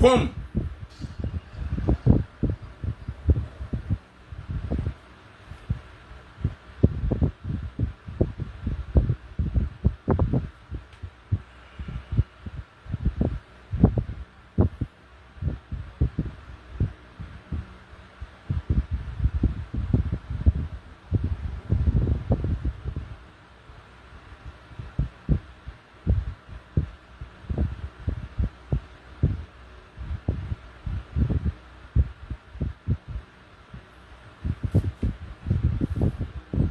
Boom.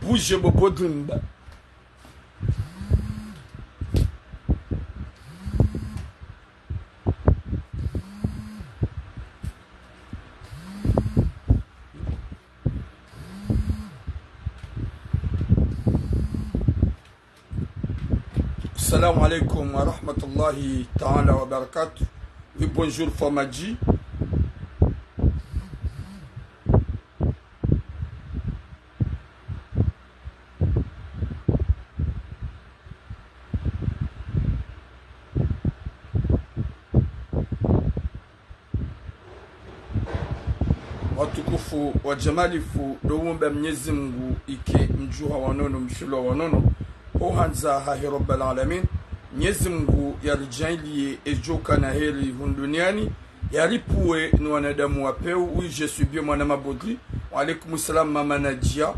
Bouge bobo drimba. Assalamu alaikum wa rahmatullahi ta'ala wa barakatuh. Oui, bonjour Fomadji. Watukufu wa jamalifu doumba Mwenyezi Mungu ike mjuha wanono mshulo wanono ohanza hahi rabbal alamin. Mwenyezi Mungu yarijailie ejoka na heri hunduniani yaripue ni wanadamu wapeu. Oui, je suis bien mwana mabodli. Wa alaikum salam mama Najia.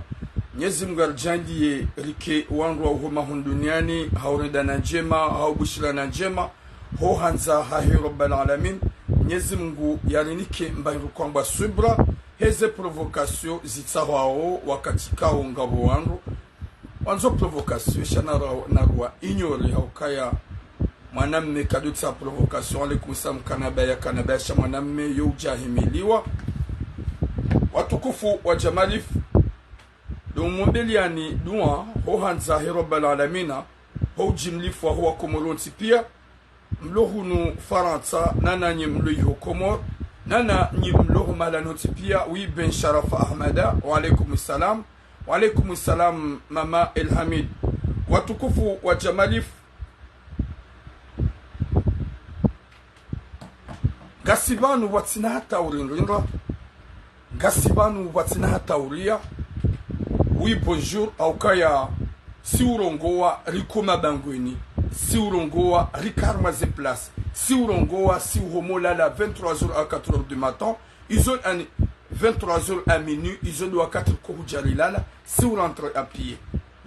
Mwenyezi Mungu yarijailie rike wanru wa uhoma hunduniani haurida na njema haubushila na njema ohanza hahi rabbal alamin. Mwenyezi Mungu yarinike mbahiru kwamba subra heze provocation zitsahwao wakati kao ngabo wangu wanzo provocation shana narwa ignore haukaya mwanamme kadutsa provocation alaikum salam kanabaya sha mwanamme yujahimiliwa. Watukufu wa jamalif dumwambeliani dua hohanza rabbal alamina ho jimlifu wa huwa komoronti pia mlohunu Faransa nana nyi mloiho Komor nana nyi mloho malanoti pia. Oui, Ben Sharafa Ahmada. Wa alaikum salam. Wa alaikum salam mama El Hamid. Watukufu wa jamalif gasibanu watina hata urinrinra gasibanu watina hata uria. Oui, bonjour aukaya si urongoa rikoma bangweni si urongoa rikarma ze place si urongoa si uhomola la 23h à 4h du matin ils ont 23h à minuit ils ont 4 kohujalilala si on rentre à pied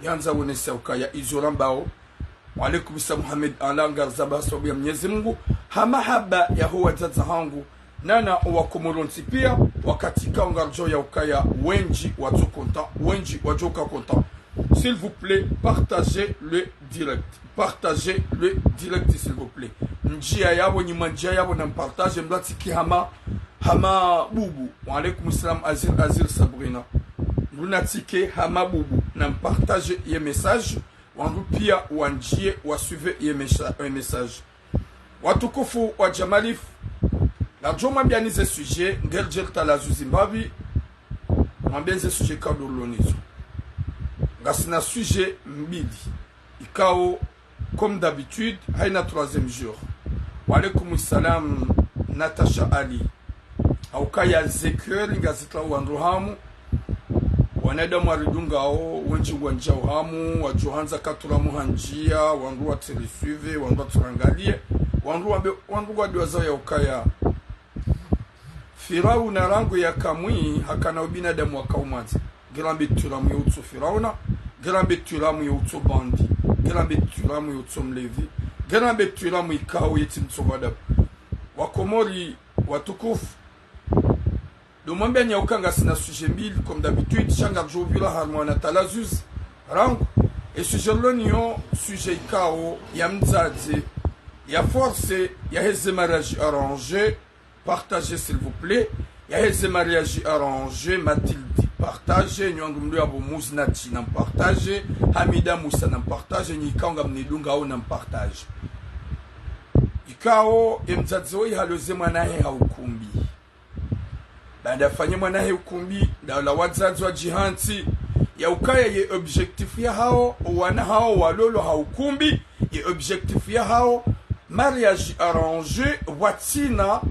yanza wone saukaya izorambao. Wa alaikum salam Muhammad alanga zabaso ya Mwenyezi Mungu hamahaba ya huwa zahangu nana wa komoronti pia wakati kaungarjo ya ukaya wenji watu konta wenji wajoka konta. S'il vous plaît, partagez le direct. Partagez le direct, s'il vous plaît. Njia yabo ni manjia yabo na partage mlatiki hama bubu. Wa alaikum salam Azir Sabrina. Lunatike hama bubu na partage ye message. Wandu pia wanjie wasuive ye message. Watukufu wa jamalif la joma bianize sujet ngerjel talazu Zimbabwe. Mwambienze sujet kadolonizo. Gasina sujet mbili ikao comme d'habitude haina troisième jour. Wa alaikum salam Natasha Ali aukaya zeker ngazitla wanduhamu wanadamu waridungao wenji wanja uhamu wajohanza katuramu hanjia wandu watirisuive wandu waturangalie wandu wadiwazao ya ukaya Firau na rangu ya kamwi hakana ubinadamu wakaumazi Grambe turamu ya utso Firauna Grambe turamu ya utso bandi Grambe turamu ya utso mlevi Grambe turamu ikao yeti mtsovadabu Wakomori watukufu Lumwambia nyaukanga sina sujet mbili comme d'habitude Shanga jovila harmona talazuz rangu Et sujet lonio sujet ikao ya mzazi Ya force ya heze mariage arrangé Partagez s'il vous plaît Ya heze mariage arrangé Mathilde partage nyongumlu abo muznati nam partage Hamida Musa nam partage nyikanga mnidunga au nam partage ikao emzazo ihaloze mwanahe haukumbi banda fanye mwanahe ukumbi da la wazazo jihanti ya ukaya ye objectif ya hao wana hao walolo haukumbi ye objectif ya hao mariage arrangé watina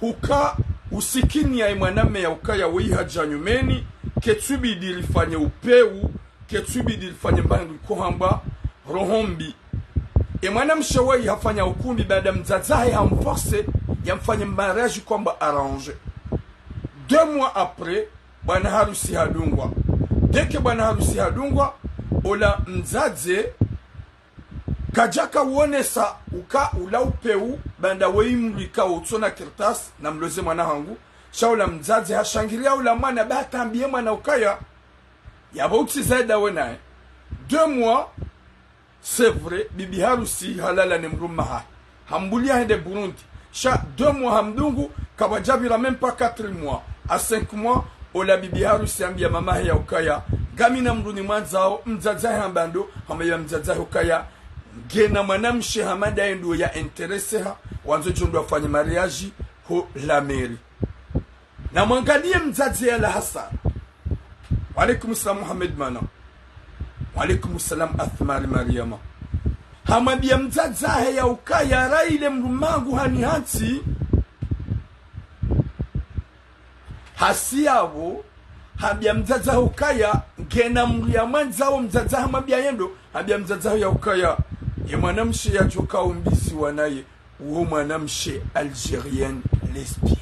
huka usikini ya mwaname ya ukaya wei haja nyumeni ketubidi lifanye upeu ketubidi lifanye mbangu kuhamba rohombi mwanamshe wei hafanya ukumbi baada mzazahe hamforce yamfanye mariage kwamba arrange 2 mois après bwana harusi hadungwa deke bwana harusi hadungwa ola mzaze kajaka uonesa uka ula upeu banda weimrika utsona kirtas na mloze mwana hangu shaula mzaze hashangilia ula mwana batambie mwana ukaya yabauti zaida wenae 2 mois c'est vrai bibi harusi halala ni mrumaha hambulia hende Burundi sha 2 mois hamdungu kabajabira même pas 4 mois à 5 mois ola bibi harusi ambia mama ya ukaya gamina mruni mwanzao mzaza hambando hamaya mzaza ukaya gena mwanamshe hamada endo ya interesse ha wanzo jondo afanye mariage ho la mairie na mwangalie mzazi ya la Hassan wa alaikum salam Muhammad mana wa alaikum salam Athmar Mariama hamabia mzaza ya ukaya raile mrumangu hani hansi hasiabo habia mzaza ukaya gena mria mwanzao mzaza hamabia yendo habia mzaza ya ukaya ya mwanamshe ya joka umbizi wanaye uo mwanamshe algérienne lesbienne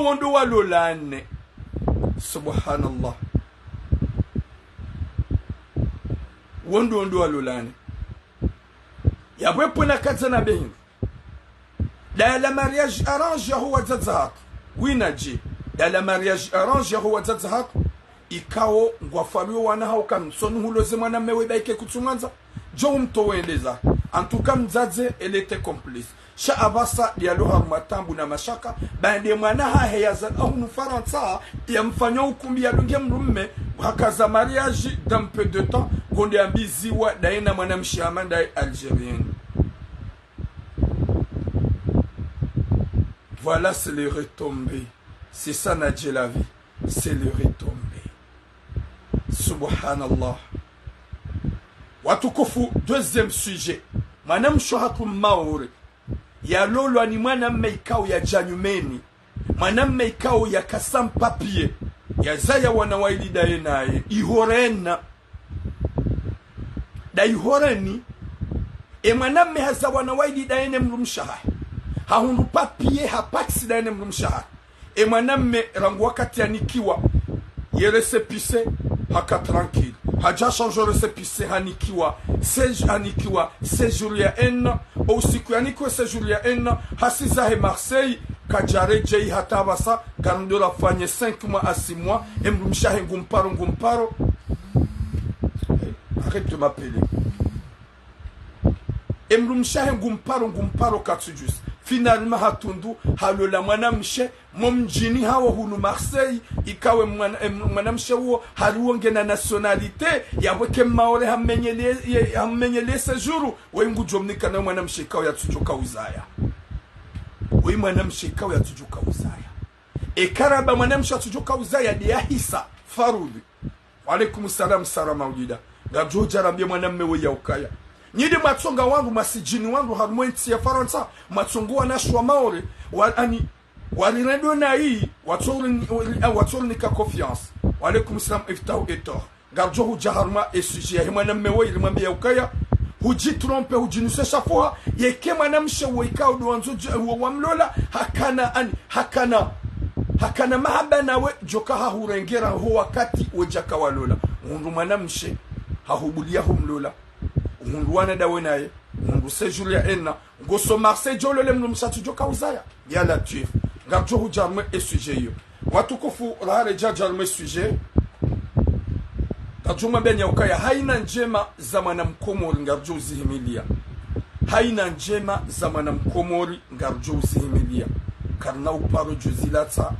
wondo walolane subhanallah wondo walolane ya bwepo na kazana behin da la mariage arrange huwa zazat winaji da la mariage arrange huwa zazat ikao ngwafalio wana hauka msonu huloze mwana mewe baike kutumanza jo mtowendeleza en tout cas mzaze elle était complice sha abasa dialo harmatambu na mashaka bande mwana haheyaza au nufaransa ya mfanyo ukumbi ya lunge mrumme hakaza mariage d'un peu de temps konde ambiziwa daina mwana mshamanda algérienne. Voilà, c'est le retombé. C'est ça, Nadje la vie. C'est le retombé. Subhanallah. Watukufu, deuxième sujet. Manam shohatu maori. Ya lolo ani manam meikao ya janyumeni. Manam meikao ya kasam papier. Ya zaya wanawaili daenaye. Ihorena. Da ihoreni. E manam mehaza wanawaili daene mrumshaha. Hahundu papier hapaksi daene mrumshaha. E manam me rangu wakati anikiwa. Yere sepise haka tranquille. Haja change resepise hanikiwa. Hanikiwa séjour ya enna. Au siku yanikiwa séjour ya enna. Hasiza he Marseille. Kajare jei hatabasa. Gandola fanye 5 mois à 6 mois. Et mrumshahe ngumparo. Arrête de m'appeler. Et mrumshahe ngumparo katsujus. Finalement hatundu halola mwanamshe momjini hawa hunu Marseille ikawe mwanamshe huo haruonge na nationalité yaweke maore hamenyele séjour wengu jomnika na mwanamshe ikawe yatujuka uzaya we mwanamshe ikawe yatujuka uzaya ekaraba mwanamshe yatujuka uzaya dia hisa farudi wa alaikum salam salama ujida gajoja rambia mwanamme we ya ukaya Nyidi matsonga wangu masijini wangu harumwenti ya Faransa matsongo na shwa maore walirendo na hii watsori nika confiance wa alaikum salam iftau etor garjo huja haruma e sujet himana mewe ilimambia ukaya huji trompe hujinuse shafua yeke mwanamshe weka uduanzo wamlola hakana mahaba nawe joka hahurengera ho wakati wejaka walola mundu mwanamshe hahubulia humlola Mundwana dawe naye mundu séjour ya enna ngoso Marseille jolo le mnu msatu joka uzaya ya latif ngarjo hujarme e sujet yo watukufu rahare jajarme sujet tajuma benya ukaya haina njema za mwanamkomori ngarjo uzihimilia haina njema za mwanamkomori ngarjo uzihimilia karna uparo juzilata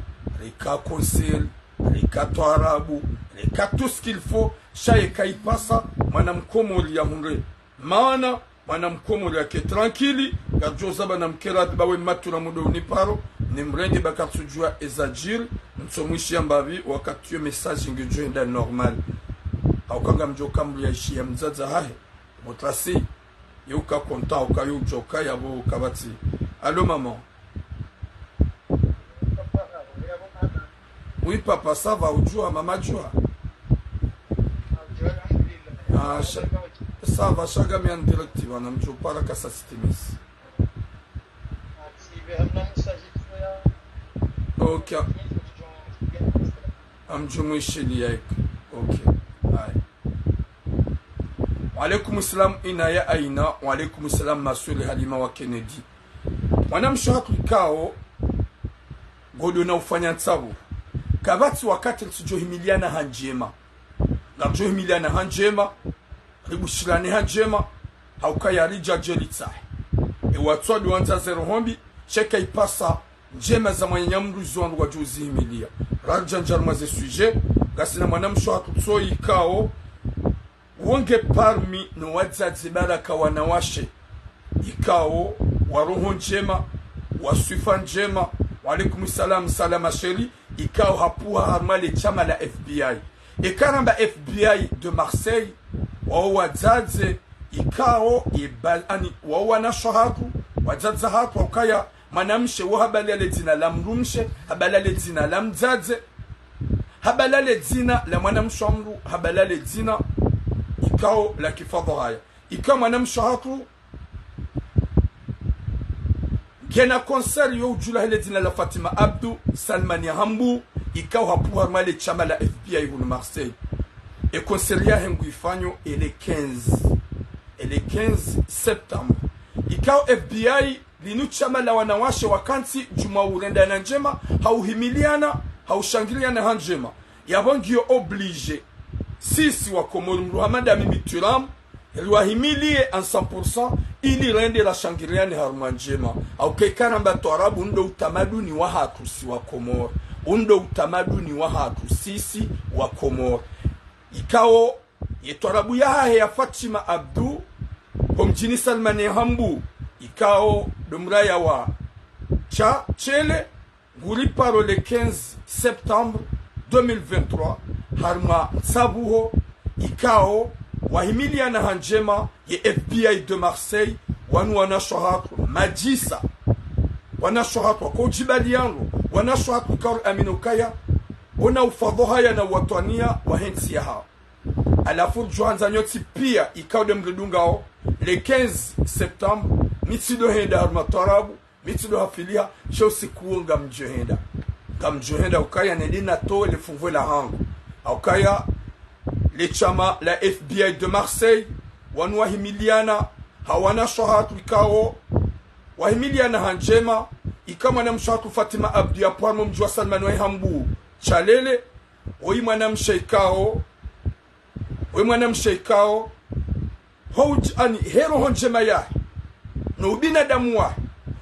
reka conseil reka toarabu reka tout ce qu'il faut shaye kaipasa mwanamkomori ya hunre maana mwanamkomori yake tranquili gajo zaba na mkerati bawe matura mudo uniparo ni mrenge bakatsujua ezajiri msomwishi ambavi wakati yo message ngejoenda normal aukanga mjoka mlu ya ishi ya mzaza hahe motrasi yuka konta ukayu joka yabo kabati Allô, maman? Oui, papa, ça va, Oudjoua, maman Djoua. Ah, ça va, chaque mi en directive, on a un jour par la casse à Stimis. Ok. Am jomu sheli yake. Okay. Wa alaikum salam ina ya aina. Wa alaikum salam masuli Halima wa Kennedy. Wanamshahatu kao godo na ufanya tsabu. Kabati wakati tujohimiliana hanjema. Na johimiliana hanjema. Ribushirane hanjema. Haukaya rija jelitsa. E watwadu wanza zero hombi. Cheka ipasa njema za mwenyamruzi wangu wa juzi himilia. Raja njarma ze sujet. Gasina mwanamshahatu tsoi kao. Wonge parmi no wadzazi baraka wanawashe ikao waroho njema wasifa njema walaikum salam salama sheri ikao hapuha harmale chama la FBI ekaramba FBI de Marseille wa wadzazi ikao ibalani wa wanashahatu wadzazi hatu wakaya manamshe wahabalale zina la mrumshe habalale zina la mdzazi habalale zina la mwanamshamru habalale zina ikao la kifadho haya ikao mwanamshahatu gena konser yo ujula hele dina la Fatima Abdou Salmani Hambu ikao hapu harmale chama la FBI hulu Marseille e konseria hengu ifanyo ele 15 septembre ikao FBI linu chama la wanawashe wakanti juma urenda na njema hauhimiliana haushangiliana hanjema yabongio oblige sisi wa Komoro Muhammad Mimi Turam liwahimilie en 100% ili rende la shangiriani harumanjema au kekaramba toarabu ndo utamaduni wa hatu si wa Komoro ndo utamaduni wa hatu sisi wa Komoro ikao yetoarabu ya Fatima Abdou pomjini Salmani Hambu ikao domraya wa chele guri paro le 15 septembre 2023 harma sabuho ikao wahimilia na hanjema ye FBI de Marseille wanu wanashohatu majisa wanashohatu kwa jibaliano wanashohatu karu aminokaya ona ufadho haya na watwania wa hensi ya hao alafu johanza nyoti pia ikao de mridungao le 15 septembre mitido henda harma tarabu mitido hafilia shosi kuunga mjohenda kamjohenda ukaya nedina to le fuvwe la hangu aukaya le chama la FBI de Marseille wanu wahimiliana hawana shahatu ikao wahimiliana hanjema ikama na mshahatu Fatima Abdou ya pwamo mjua Salmani wa Hambu chalele oi mwana mshaikao houj ani hero honjema ya no binadamu wa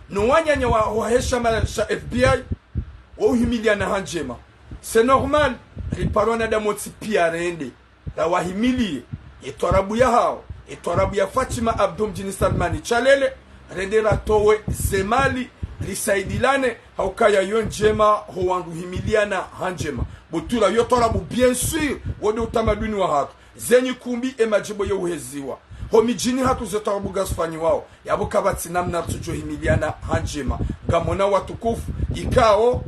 no wanyanya wa heshama sha FBI wahimiliana hanjema c'est normal riparona da moti pia rende la wahimili etorabu ya hao etorabu ya Fatima Abdou mjini Salmani chalele rendera towe zemali lisaidilane haukaya yonjema howangu himiliana hanjema butula yotorabu bien sûr wode utamaduni wa hatu zenyi kumbi majibo ya uheziwa homijini hatu zetorabu gasfanyi wao yabo kabati namna tujo himiliana hanjema gamona watukufu ikao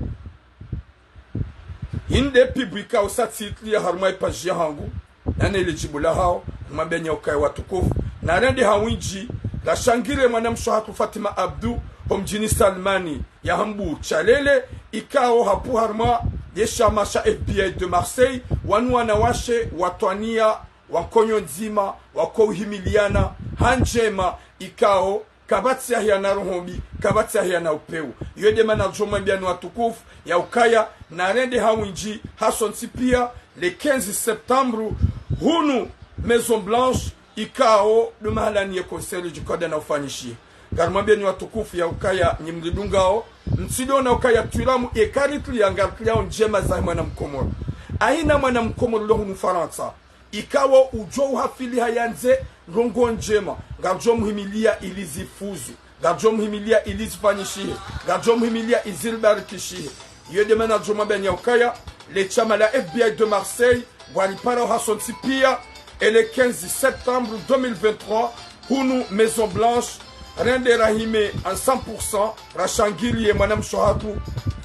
inde publika usatitli ya harumai pajia hangu nane ilijibula hao mabenya ukai watukufu na rende hawinji la shangire mwanamshahatu Fatima Abdou homjini Salmani ya Hambu chalele ikao hapu harma yesha masha FBI de Marseille wanu wanawashe watwania wakonyo nzima wakouhimiliana hanjema ikao kabati ya na rohombi kabati ya na upeu yode mana joma mbiani watukufu ya ukaya na rende hawinji hason tipia le 15 septembre hunu Maison Blanche ikao de mahalani ya konseli jikoda na ufanyishi garmambia ni watukufu ya ukaya nyimridungao msido na ukaya tuiramu ekaritli ya ngartliao njema za mwana mkomoro aina mwana mkomoro lohu mfaransa ikawa ujo hafili hayanze rongo njema garjo muhimilia ilizifuzu garjo muhimilia ilizifanyishihe garjo muhimilia izilbarikishihe yode mana joma benya ukaya le chama la FBI de Marseille walipara hason tipia et le 15 septembre 2023 hunu Maison Blanche rende rahime en 100% rashangilie mwanamshohatu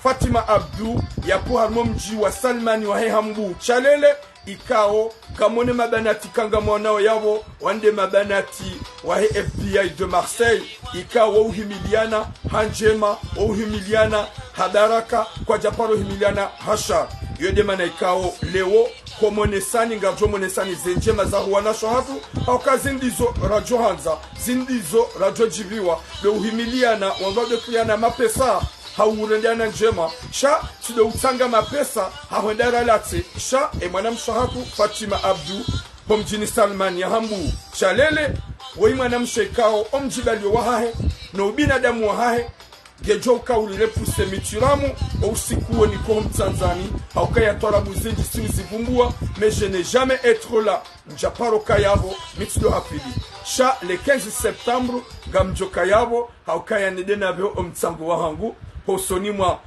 Fatima Abdu ya puharmo mji wa Salmani wa Hambu Chalele ikao kamone mabanati kanga mwanao yabo wande mabanati wa FBI de Marseille ikao uhimiliana hanjema uhimiliana hadaraka kwa japaro uhimiliana hasha yode mana ikao leo komonesani ngajo monesani zenjema za huwana shohatu hauka zindizo radio hanza zindizo radio jibiwa de uhimiliana wangode kuyana mapesa haurendiana njema sha tude utanga mapesa hawendara lati sha mwanamshohatu Fatima Abdu pomjini Salmani ya Hambu Chalele wei mwanamshekao omjibali wahahe no binadamu wahahe gejo kaulile puse mitiramu usikuwe ni kwa Tanzania haukaya torabu zindi si uzivumbua mais je n'ai jamais être là njaparo kayabo mitido hapili sha le 15 septembre gamjo kayabo haukaya nedena vyo omtsangu wahangu posoni mwa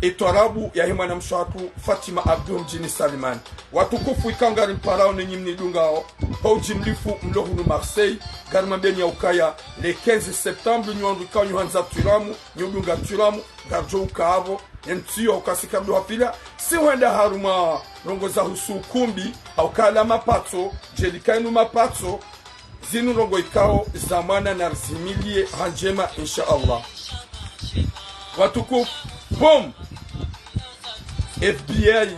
etorabu ya hima na mshatu Fatima Abdu mjini Salmani watukufu ikangari mparao nenyi mnidungao hau jimlifu mlohunu Marseille garimambeni ya ukaya le 15 septembre nyuandu ikaw nyuhanza turamu nyudunga turamu garjo ukavo ntiyo ukasikabdu hapila si wenda haruma rongoza husu kumbi haukala mapato jelikainu mapato zinu rongo ikao zamana na zimilie hanjema insha Allah watukufu bom FBI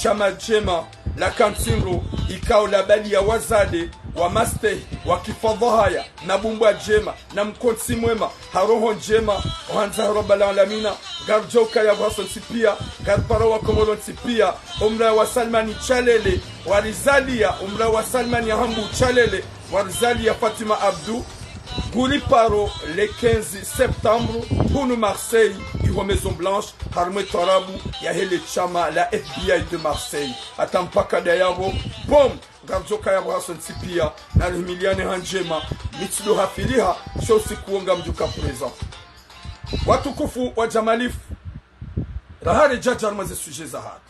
chama jema la kantinro ikao la bali ya wazade wa maste wa kifadhahaya na bumbwa jema na mkonsi mwema haroho jema wanza robbala alamina garjoka ya wason sipia garparo wa komolon sipia umra wa Salmani Chalele walizalia umra wa Salmani ya Hambu Chalele walizalia Fatima Abdu Gouliparo le 15 septembre pour nous Marseille iho Maison Blanche harme torabu ya hele chama la FBI de Marseille atampaka dayabo bom garjoka ya Brason Sipia na Emiliane Hanjema mitido hafiliha shosi kuonga mjuka present watukufu wa jamalifu rahare jajar maze suje za hatu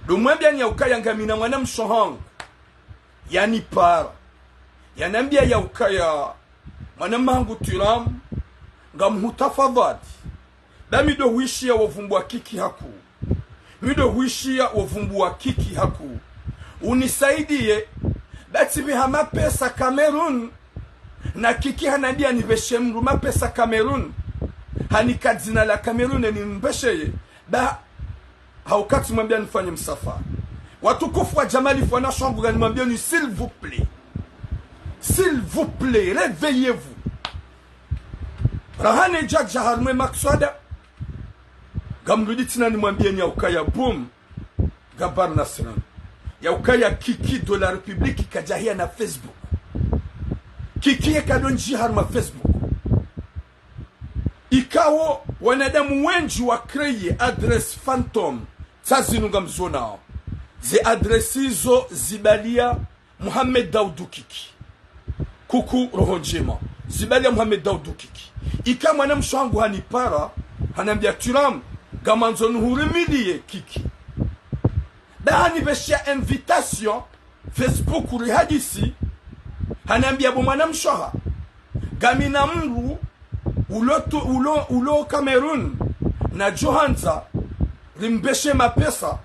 lumwambia ni ya ukaya ngamina mwana mshohang yani para yanambia ya ukaya mwanamhangu turamu ngamhutafadhali damido huishia wavumbua kiki haku mido huishia wavumbua kiki haku unisaidie bati biha mapesa Cameroon na kiki hanandia niveshe mru mapesa Cameroon hanikadzina la Cameroon ni mbesheye ba haukati mwambia nifanye msafara watukufu wa jamalifu wanashambura ni mwambia ni s'il vous plaît, réveillez-vous. Rahane Jack Jaharme Makswada Gamluditina ni mwambieni ya ukaya boom Gabar Nasran ya ukaya kiki de la République kajahia na Facebook kiki ya kadonji harma Facebook ikawo wanadamu wenji wa kreye adresse phantom tazinu mzona ze adresse hizo zibalia Muhammad Daudu Kiki kuku rohonjema zibalia Muhammad Daudu Kiki ika mwana mshangu hanipara hanambia turam gamanzo nuhurimilie kiki bahani beshia invitation Facebook uri hadisi hanambia bo mwana mshaha gamina mru ulo Cameroon na Johanza rimbeshe mapesa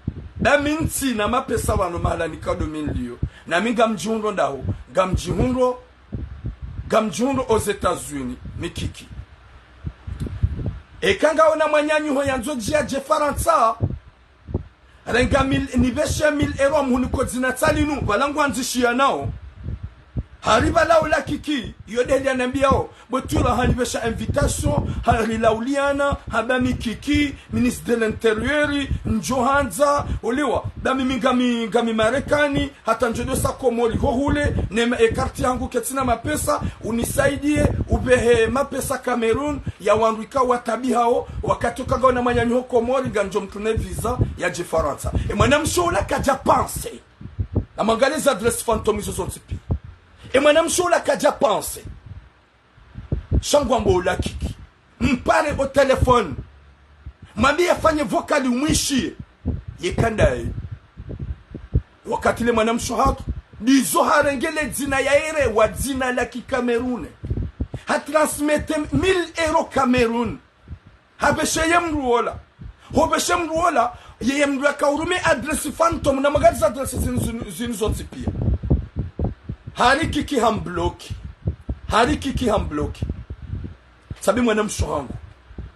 minti na mapesa wano mahala ni kado minlio na minga mjihundo ndaho gamjihundo aux États-Unis mikiki ekanga ona mwanyanyu yanzo jia je Faransa renga nibeshe 1000 euro mhuniko zinatalinu balangu anzishia nao hariba laula kiki yodeli anambiao botura hanibesha invitation harilauliana habami kiki ministre de l'intérieur njohanza uliwa dami mingami Marekani hata njodo sa komoli hohule nema ekarti yangu ketina mapesa unisaidie ubehe mapesa Cameroon ya wanduika watabi hao wakati ukaga na manyanyo ho komori ganjo mtune visa ya je Faransa mwana mshola kaja pense na mangaliza adresse phantom izo zontipi mwana mshola kaja pense shangwambo la kiki mpare au telefone mwambie afanye vocal umwishie yekandae wakati le mwana mshohatu dizo harengele zina ya ere wa zina la Cameroon ha transmette 1000 euros Cameroun habeshe yemru wala hobeshe mru wala yemru akaurume adresse phantom na magari adresse zinzonzi pia hariki hambloki sabi mwana mshohangu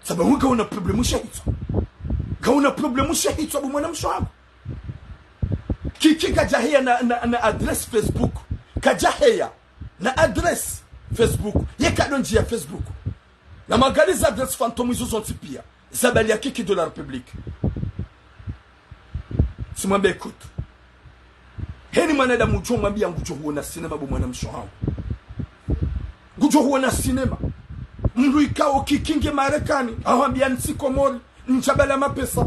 sabi huka una problemu shahito abu mwana mshohangu kiki kajahia na adresse Facebook kajahia na adresse Facebook yekadonji ya Facebook na magari adresse phantom zinzonzi pia sabali ya kiki de la République simwambie kutu heni mwanadamu ucho mwambia ngucho huona sinema bu mwana mshohangu ngucho huona sinema mru ikao kikinge Marekani awambia nsiko mori njabala mapesa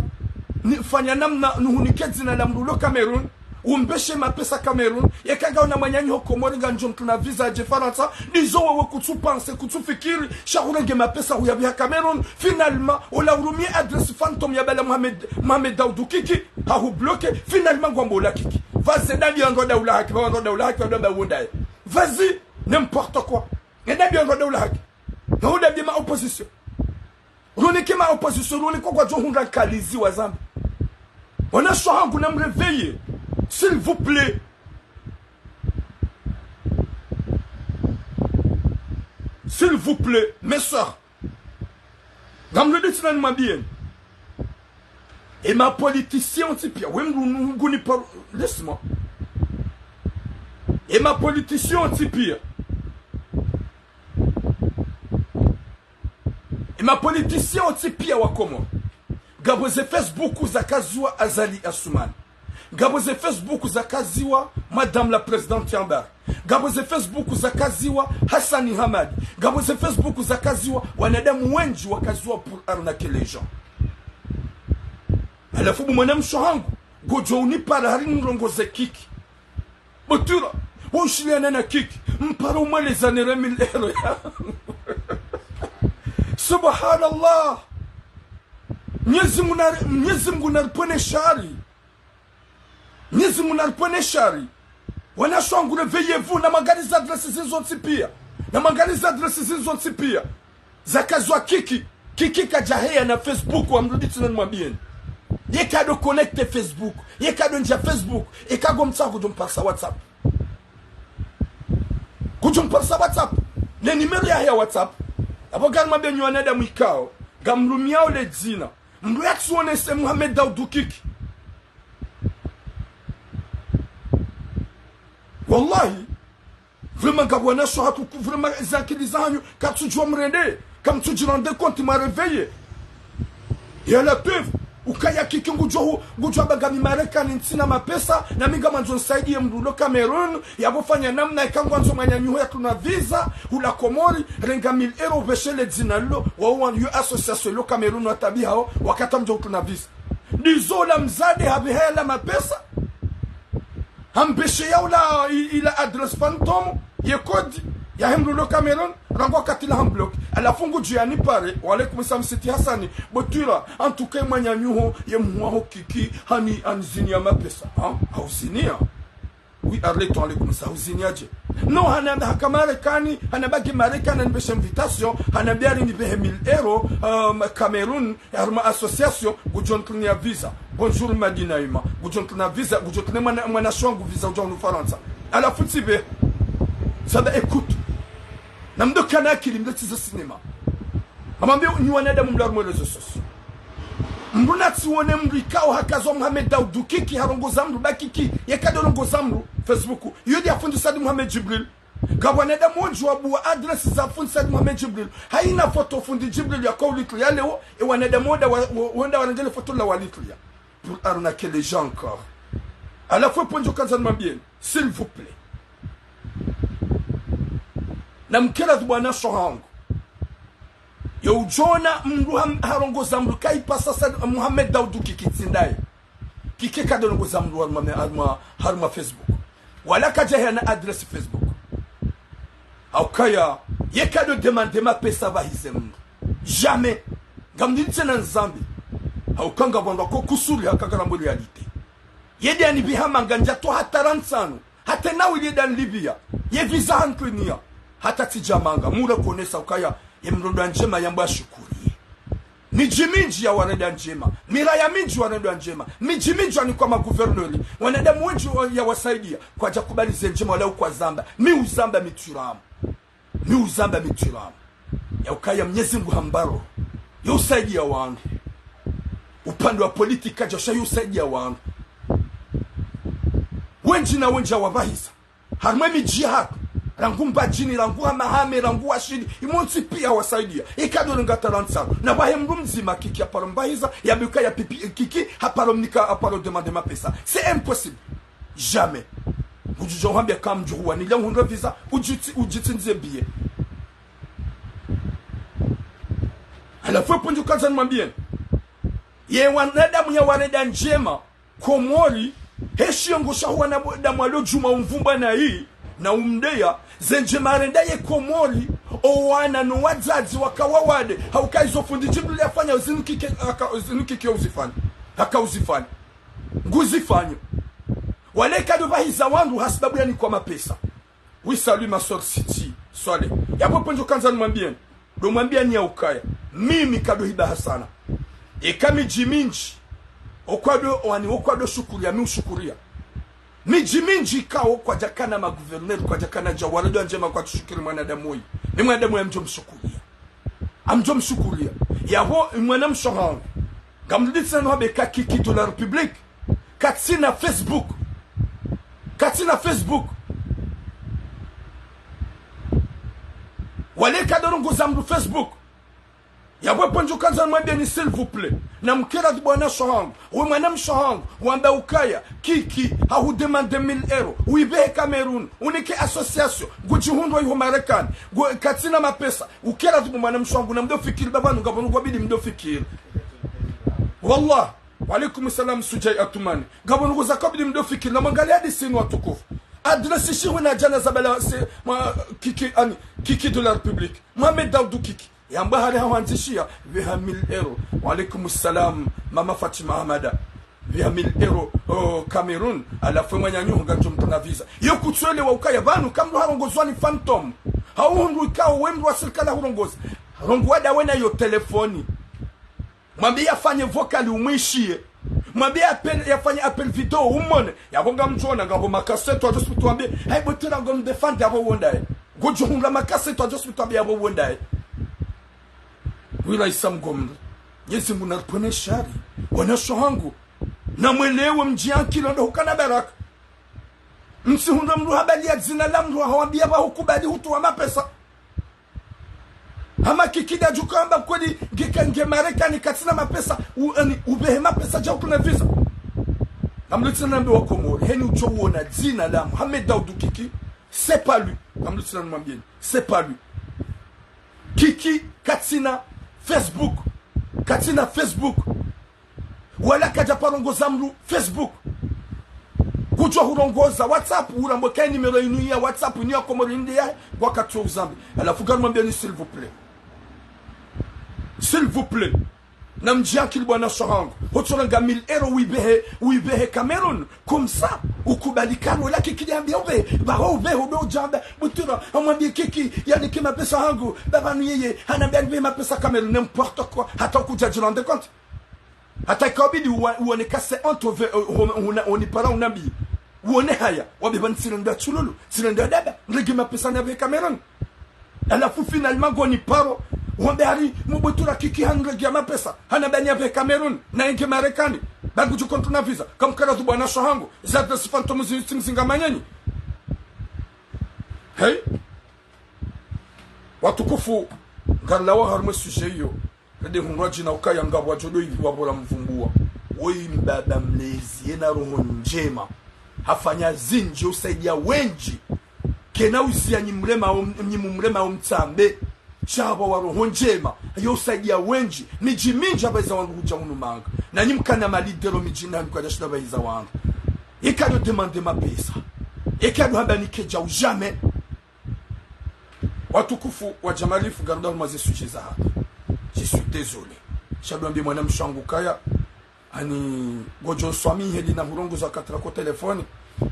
nifanya namna nuhunikezi na lamrulo Cameroon umbeshe mapesa Cameroon yekaga una manyanyi hoko mori ganjo mtuna visa aje Faransa nizo wewe kutupanse kutufikiri shahurenge mapesa huyabia Cameroon finalement ola urumie adresse phantom ya bala Mohamed Daoudou Kiki hahu bloqué finalement ngombo la Kiki vas-y dali en roda oula haki wadamba wondaye vas-y n'importe quoi et dali en roda oula haki na oula ma opposition runike ma opposition runiko kwa johunda kalizi wa Zambi wana shohangu na mreveiller s'il vous plaît. S'il vous plaît, mes soeurs. Et ma politicien, laisse-moi. Et ma politicien, et ma politicien, wakomo. Gaboze Facebook zakazua Azali Assoumane. Gaboze Facebook zakaziwa Madame la Présidente Yambar. Gaboze Facebook zakaziwa Hassani Hamad. Gaboze Facebook zakaziwa wanadamu wengi wakaziwa pour arnaquer les gens. Alafu mwana mshohangu gojo unipara harini rongoze kiki. Botura woshile nana kiki mpara umale zanere 1000 euros. Subhanallah. Mwenyezi Mungu naripone shari. Mwenyezi Mungu naripone shari. Wanashwangu reveillez-vous na magari za adresse zinzonzi pia. Na magari za adresse zinzonzi pia. Zakazwa kiki kajahea na Facebook wamruditi na mwambieni. Yekado connecte Facebook. Yekado nja Facebook. Ekago mtsa kujumparsa WhatsApp. Kujumparsa WhatsApp. Ne numero ya WhatsApp. Apo gari mwabieni wanada mwikao. Gamrumiao le dzina. Mru yaksuone se Mohamed Daoudou Kiki. Wallahi, vraiment gabwana shohaku vraiment zakilizanyu katujwa mrende comme tu rende compte m'a réveillé. Et à la preuve ukaya kiki ngujwa bagami Marekani ntsina mapesa na minga manzo saidi mrulo Cameroon yabofanya namna ikangwanzo manyanyuho ya tuna visa ula Komori renga 1000 euros beshe le dinalo wa yu association lo Cameroon watabi hao wakata mjo tuna visa nizola mzade habihela mapesa ambeshe yaula ila adresse phantom ye kodi ya hemrulo Cameroon rango katila hamblock ala fungu jiani pare wale kumsam siti Hassani botura en tout cas manyanyuho ye mwa kiki hani anzinia mapesa hauzinia oui arleto ale kumsa hauziniaje no hana hakamarikani hana bagi Marekani nbeshe invitation hana biari ni behe 1000 euros Cameroon arma association gujon kunya visa bonjour Madina Ima gujon kuna visa gujon kuna mwana shwangu visa ujon Faransa ala futibe sada écoute namdo kana kilimleti za cinema amambia ni wanadamu mlarmo rezo soso mbuna tsione mrikao hakazo Mohamed Daoudou Kiki harongo zamru bakiki yakadorongo zamru Facebook yodi afundi Sadi Mohamed Jibril gabwanada monji wabu adresse za afundi Sadi Mohamed Jibril haina foto fundi Jibril ya kaulitu ya leo e wanada moda wanda wanangele foto la walitu ya pour arnaquer les gens encore à la fois ponjo kazan bien s'il vous plaît na mkela bwana shohangu yo ujona mru harongo zamru kai pasa Mohamed Daoudou Kiki tsindaye kike kadongo zamru harma Facebook wala kaja na adresse Facebook au kaya yekado demander ma pesa va hisem jamais gamditse na Nzambi au kanga bondo ko kusuri hakagara muri realite yedi ani bihama nganja to hatarantsano hata nawe yedi an Libya ye visa hankuniya hata tijamanga mura konesa ukaya yemrodo njema yamba shukuri miji minji ya wanada njema miraya minji wanada njema miji minji ni kwa maguvernori wanada mwenji ya wasaidia kwa jakubali zenjema wala kwa zamba mi uzamba mituramu ya ukaya Mwenyezi Mungu hambaro ya usaidia wangu upande wa politika josha ya usaidia wangu wenji na wenji wabahisa harmemi jihad rangumba jini ranguha mahame ranguha shidi imonsi pia wasaidia ikadoro ngataransa na bahemru mzima kiki aparombahiza ya buka ya pipi kiki haparomnika aparo demander ma pesa c'est impossible jamais ujujo hambia kam juwa ni leo visa ujiti nzebie ala fo ponju kaza mwambie ye wanada munya wanada njema komori heshiongo shahwa na damu alo juma umvumba na hii na umdeya zenje marenda ye komori owana no wazazi wakawawade haukaizo fundi jibuli afanya uzinukike uzifanya haka uzifanya nguzifanya wale kado bahiza wangu hasibabu yani kwa mapesa we salue ma soeur City swale yapo ponjo kanza nimwambie do mwambie ni ya ukaya mimi kado hiba sana ekami jiminji okwado shukuria mi ushukuria miji minji kao kwa jakana maguverneri kwa jakana jawarido njema kwa tushukiri mwanadamu huyu ni mwanadamu ya mshukuria yaho mwanadamu shohangu gamditsa no beka kiki de la République katina Facebook wale kadorungu zamdu Facebook yabwe ponjo kanza mwambie ni s'il vous plaît na mkera bwana shohangu we mwanam shohangu wamba ukaya kiki hahu demande 1000 euro uibe Cameroon unike association gujihundwa yo Marekani katina mapesa ukera mwanam shohangu na mdo fikiri baba ngabonu gwabidi mdo fikiri wallah wa alaikum salam sujai atumani gabonu gozakabidi mdo fikiri na mangalia hadi sinu watukufu adresi shihu na jana zabala kiki de la République Mohamed Daoudou kiki yamba hali hawanzishia viha 1000 euro wa alaikum salam mama Fatima Hamada viha 1000 euro Cameroon alafu mwanyanyuhu gajo mtana visa yo kutswele wa ukaya banu kamdo harongozwa ni phantom hauhundu ikao wemdu wa serikali hurongoza rongwada wena yo telefoni mwambie afanye vocal umwishie mwambie yafanye appel video umone yabonga mchona ngabo makaseto ajosi tuambie hai botira ngom defend yabo wondae gojo hunga makaseto ajosi tuambie yabo wondae wila isamgombe Mwenyezi Mungu narpone shari wanasho hangu na mwelewe mjiankilo ndo hukana baraka msihunda mru habali ya zina la mru hawambia ba hukubali hutu wa mapesa hama kikida jukamba kweli nge Marekani katina mapesa ubehe mapesa jau kuna visa amlutina nambe wa Komori heni uchowo zina la Mohamed Daoudou kiki c'est pas lui amlutina nambe c'est pas lui kiki katina Facebook wala kaja parongo zamru Facebook kujwa hurongoza WhatsApp urambo kai numero inu ya WhatsApp ni ya Komori ndia kwa katso uzambi alafu gani mwambie ni s'il vous plaît na mjiaki bwana shohangu hotoranga 1000 euro uibehe Cameroon comme ça ukubalikano wala kikijambia ube udo jamba butura amwambie kiki yani kima pesa hangu baba ni yeye anambia nibe mapesa Cameroon n'importe quoi hata kuja tu rendre compte hata kabidi uone kase entre on para unabi uone haya wabiban silenda chululu silenda daba ngige mapesa na Cameroon alafu finalement goni paro wambari mubutura kiki hangrege mapesa hanabania pe Cameroon na inge Marekani bangu jukontu na visa kamkara tu bwana shohangu zata sifantomu zinga manyanyi hey watukufu ngalawa harma sujet yo kade hunwaji na ukaya ngabwa jodo hivi wabola mvumbua woi mbaba mlezi yena roho njema hafanya zinji usaidia wenji kena usia nyimumrema umtambe chaba wa roho njema yo usaidia wenji miji minji abaiza wangu huja unumanga na nyimkana malidero mijina kwa dashida baiza wangu ikado demande mapesa ikado haba nikeja ujame watukufu wa jamalifu garda maze sujet za hapa je suis désolé shabambi mwana mshangu kaya ani gojo swami heli na murongo za katra ko telefoni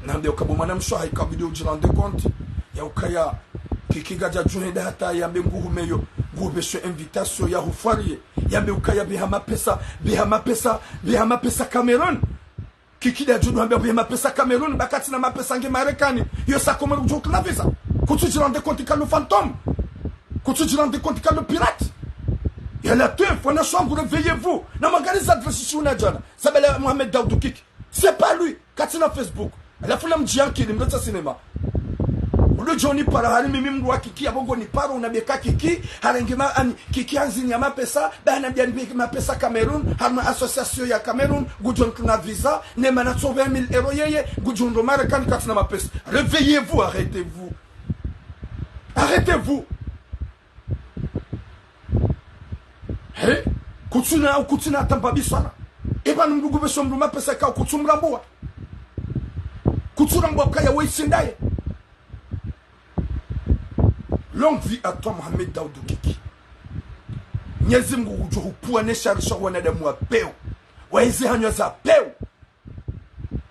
na ndio kabo mwana mshaha ikabidi ujirande compte ya ukaya kikigaja juhenda hata yambe nguhumeyo ngubesho invitation ya hufarie yambe ukaya bihama pesa Cameroon kikida juno ambe bihama pesa Cameroon bakati na mapesa nge Marekani yo sa komero joke na visa kutu rende compte ka le fantôme kutu rende compte ka le pirate ya la teuf on a chambre réveillez-vous na magari adresse shuna jana sabele Mohamed Daoud Kiki c'est pas lui katina Facebook la fula mjianki ni mleta cinema Ulu Johnny para hari mimi mdu wa Kiki abongo ni para unabeka Kiki harengema ani Kiki anzini ya mapesa bana bia ni mapesa Cameroon harma association ya Cameroon gujon kuna visa ne mana 20 000 euros yeye gujon do Marekani katina mapesa réveillez-vous arrêtez-vous he kutsuna tambabi sana eba ndugu besho mdu mapesa ka kutsumrambua kutsumrambua kaya weishindaye. Longue vie à toi Mohamed Daoud Kiki. Nyezi Mungu kujuhupua nesharisha wanadamu wa peo. Waizi hanyo za peo.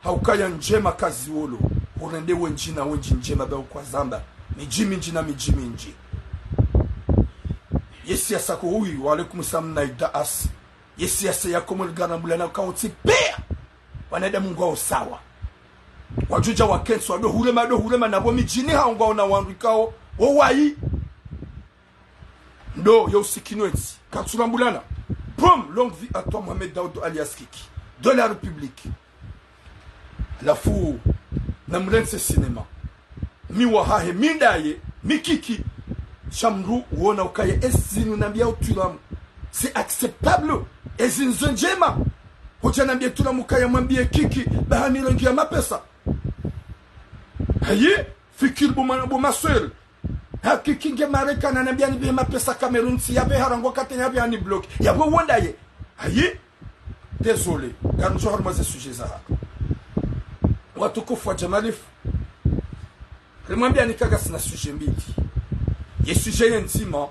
Haukaya njema kazi wolo. Urende wenjina wenji njema bao kwa zamba. Mijimi njina mijimi nji. Yesi ya sako hui wa alaikum salam na idaas. Yesi ya se ya komulgana mulana kauti pea. Wanadamu ngao sawa. Wajuja wa kensu wa do hurema na bo mijini haungao na wanrikao. Owayi ndo yo sikinwezi katsurambulana pom longue vie à toi Mohamed Daoud alias Kiki de la République la fou namrense cinéma mi wahahe mindaye mi Kiki chamru wona ukaye esinu nambia utulamu c'est acceptable ezinzo njema hoja nambia tulamu kaya mwambie Kiki bahamira ngia mapesa haye fikir boma swel Kiki nge Marekani anambia ni bima pesa Cameroon si yabe harango katenya bia ni block yabo wonda ye ayi désolé car nous avons ce sujet ça watukufu wa Jamalif limwambia nikaga sina sujet mbili ye sujet yentima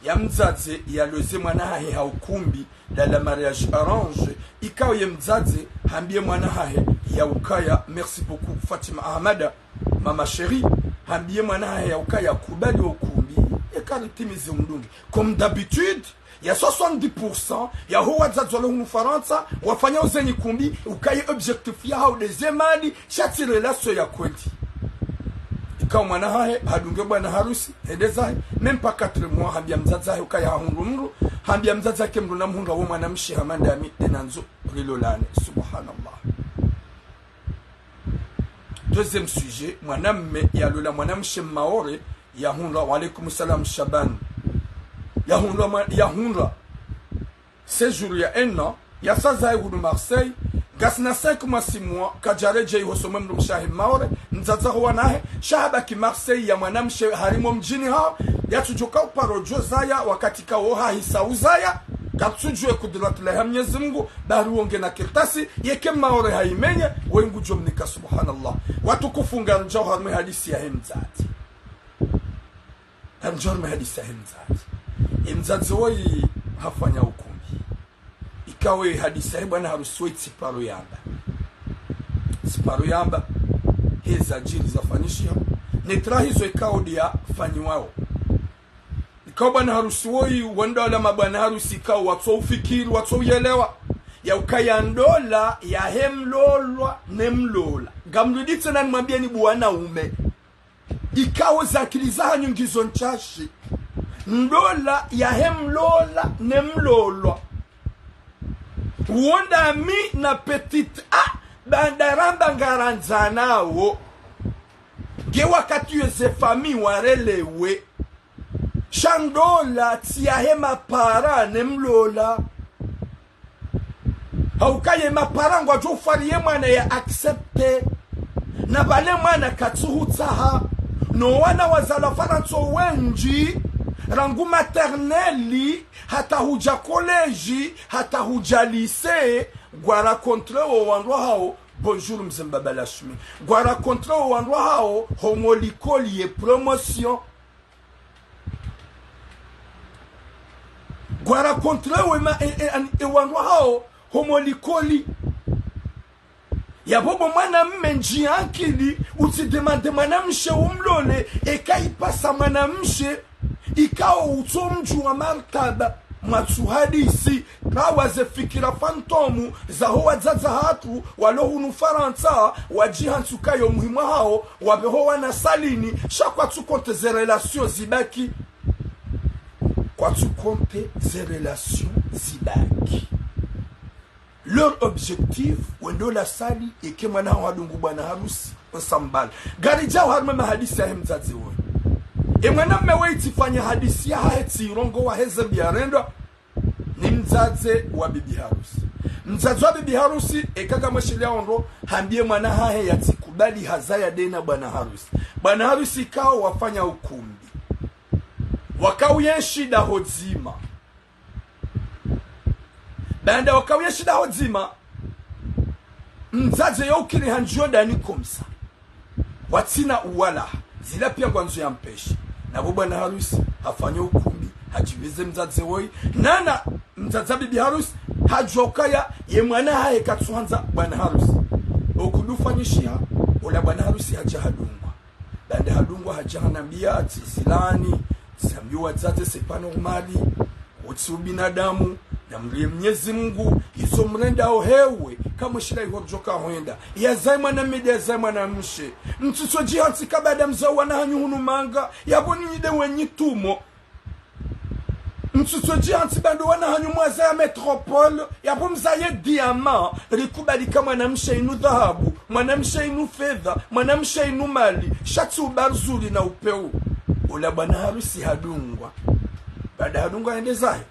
ya mzaze ya loze mwana hahe haukumbi la mariage arrange ikao ye mzaze hambie mwana hahe ya ukaya merci beaucoup Fatima Ahmada mama chérie hambie mwana ya ukaya kubali ukumbi ekaritimize mdungi comme d'habitude ya 70% ya huwa zazolo mfaransa wafanya uzenyi kumbi ukaya objectif ya hao dezemani shati relation ya kweli ikawa mwana hae hadunge bwana harusi edeza même pas 4 mois hambia mzaza hae ukaya hundu hambia mzaza yake mru na mhunga wa mwanamshi hamanda mi denanzo rilolane subhanallah. Deuxième sujet, mwanamme ya lula mwanamshe maore ya hunra wa alaikum salam Shaban ya hunra séjour ya enna ya saza hudu Marseille gasna 5 mois 6 mois kajare jei hosomwe mru mshahi maore nzaza huwa nahe shahaba ki Marseille ya mwanamshe harimo mjini ha ya tujuka uparojo zaya wakati kaoha hisauzaya katujue kudrat la Mwenyezi Mungu bari wonge na kirtasi yeke maore haimenye wengu jomnika subhanallah watu kufunga njawhar me hadisi ya hemzati njawhar me hadisi ya hemzati woi hafanya ukumbi ikawe hadisi ya bwana harusoi siparo yamba heza jili za fanishia netra hizo ikao dia fanyiwao ikawa bwana harusi woi wanda wala mabwana harusi ikawa watu ufikiri watu uyelewa ya ukaya ndola ya hemlolwa nemlola gamruditse na nimwambia ni bwana ume ikawa zakiliza hanyungizo nchashi ndola ya hemlola nemlolwa wanda mi na petite bandaramba ngaranzanawo ge wakati yeze fami warelewe shandola tiahe mapara nemlola haukaye mapara ngwa jofariye mwana ya accepte na bale mwana katsuhutsaha no wana wazala faranso wenji rangu materneli hata huja koleji hata huja lycée gwara contre o wandu hao bonjour mzemba balashmi gwara contre o wandu hao homolikoli ye promotion gwara contre we ma wandu hao homolikoli ya bobo mwanamme njia akili utidemande mwanamshe umlole ekaipasa mwanamshe ikao utomju wa martaba matu hadisi kawaze fikira fantomu za hoa zaza hatu walohunu faransa wajihansu kayo muhimu hao wabehoa na salini shakwa tukonte ze relation zibaki kwa tukonte ze relation zibaki leur objectif wendo la sali eke mwana wadungu bwana harusi nsambala gari jao harma hadisi ya hemzazi woy e mwana mmeweiti fanya hadisi ya haeti irongo wa heze biarendo ni mzaze wa bibi harusi. Mzaze wa bibi harusi ekaga mweshilia ondo hambie mwana hahe yatikubali hazaya dena bwana harusi. Bwana harusi kao wafanya ukumbi wakauye shida hodzima. Banda wakauye shida hodzima mzaze yokini hanjoda ni kumsa watina uwala zila pia kwanzo ya mpeshi na bwana harusi afanya ukumbi hajibize mzaze woi nana mzaza bibi harusi hajokaya ye mwana hae katsuanza bwana harusi okudufanyishia ola bwana harusi hajahadungwa bande hadungwa hajahanambia ati silani sambiwa zate sepa normali utsi ubinadamu na mlie Mwenyezi Mungu iso mrenda ohewe kama shira ihojoka hoenda ya zaima na media zaima na mshe mtuso jihansi kabada mzawa na hanyuhunu manga yaboni nyide wenyi tumo mtuso jihansi bando wana hanyumwa za ya metropole yabo mzaye diama rikubali kama na mshe inu dhahabu mwana mshe inu fedha mwana mshe inu mali shati ubarzuli na upeu ula bwana harusi hadungwa baada hadungwa ende zahe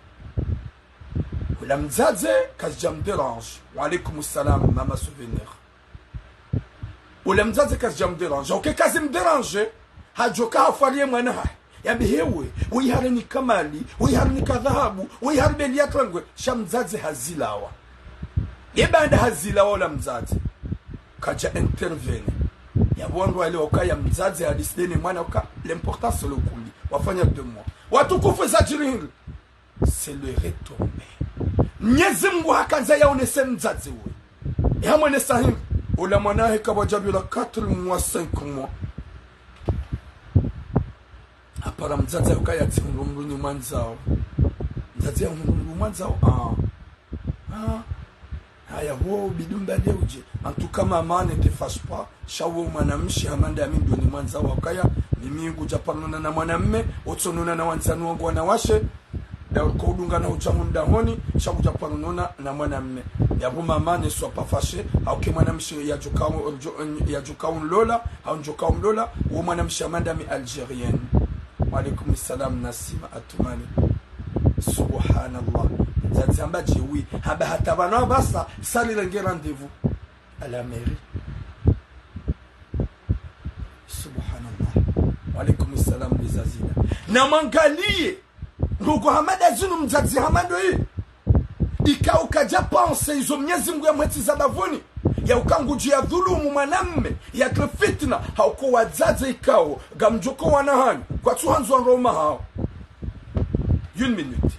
la mzaze kazi me dérange wa alaykum assalam mama souvenir ula mzaze kazi me dérange okay kazi me dérange hajoka hafarie mwana ha yabihewe wiharani kamali wiharani kadhahabu wiharani yatrangwe shamzaze hazilawa yebanda hazilawa la mzaze kaja intervene yabongo wale wakaya mzaze hadisideni mwana uka l'importance le kumbi wafanya 2 mois watukufu za jiringi c'est le retourner Mwenyezi Mungu hakanza yaonese mzazi we yamwene sahimu ula mwanahe kabajabila 4 mois 5 mois apara mzazi ukaya tingumruni mwanzao mzazi ya mwanzao haya huo bidumba leuje antuka mama ne te fasse pas shawo mwanamshi amanda amindo ni mwanzao ukaya mimi kujapanana na mwanamme otsonona na wanzanu wangu wanawashe da kodunga na uchamunda honi shakuja panona na mwanamme yabo mama ne soit pas fâché au ke mwanamshi ya jukao lola au jukao lola wo mwanamshi amanda mi algérienne wa alaykum assalam nasima atumani subhanallah zamba jewi haba hatabana basa sali lengi rendez-vous à la mairie subhanallah wa alaykum assalam bizazina na mangalie Ndugu hamada zinu mzazi hamado hii ika ukaja pense izo Mwenyezi Mungu ya mweti za bavuni ya ukanguji ya dhulumu mwanamme ya krefitna hauko wazaze ikao gamjoko wanahanyu kwa tuhanzu wa Roma hao 1 minute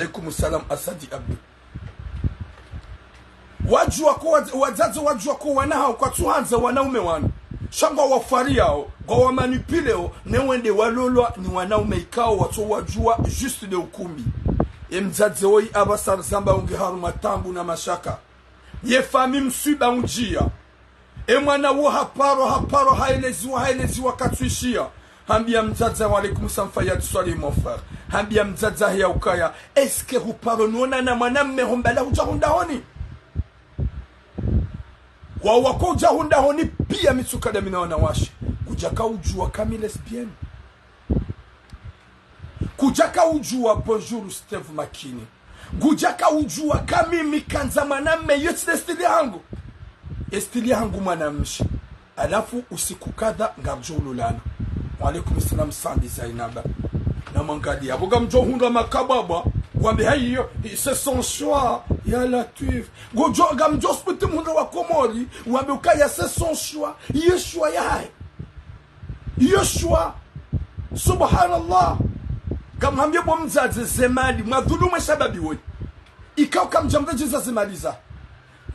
alaykum salam asadi abdu wajua kwa wazazi wajua kwa wanao kwa tuanze wanaume wana shamba wafariao kwa wamanipileo newende walolwa ni wanaume ikao watu wajua juste de ukumbi mzazi woi abasar zamba unge haruma tambu na mashaka ye fami msuba unjia mwana wo haparo haeleziwa katuishia hambia mzaza wa alaykum samfayat swali mon frère hambia mzaza ya ukaya eske huparonona na mwanamme hombala hujahunda honi wa wako hujahunda honi pia mitsukada minaona washi kujaka ujua kami lesbienne kujaka ujua bonjour Steve Makini kujaka ujua kami mikanza mwanamme yote stili yangu mwanamshi alafu usiku kadha ngarjululana wa alaykum assalam sandi zainaba na mangalia boga mjohunda makababa wambe hayo c'est son choix ya Latif gojo gam jos puti mundo wa Komori wambe ukaya c'est son choix Yeshua ya hai Yeshua subhanallah gam hambye bomzaze zemali madhulumu shababi woni ikao kamjamda Jesus zemaliza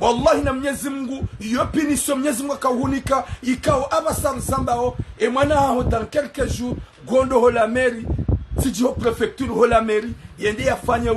wallahi na Mwenyezi Mungu yopinisho Mwenyezi Mungu akahunika ikao abasar zambao et mwana ho dans quelques jours gondo ho la mairie tijo prefecture ho la mairie yende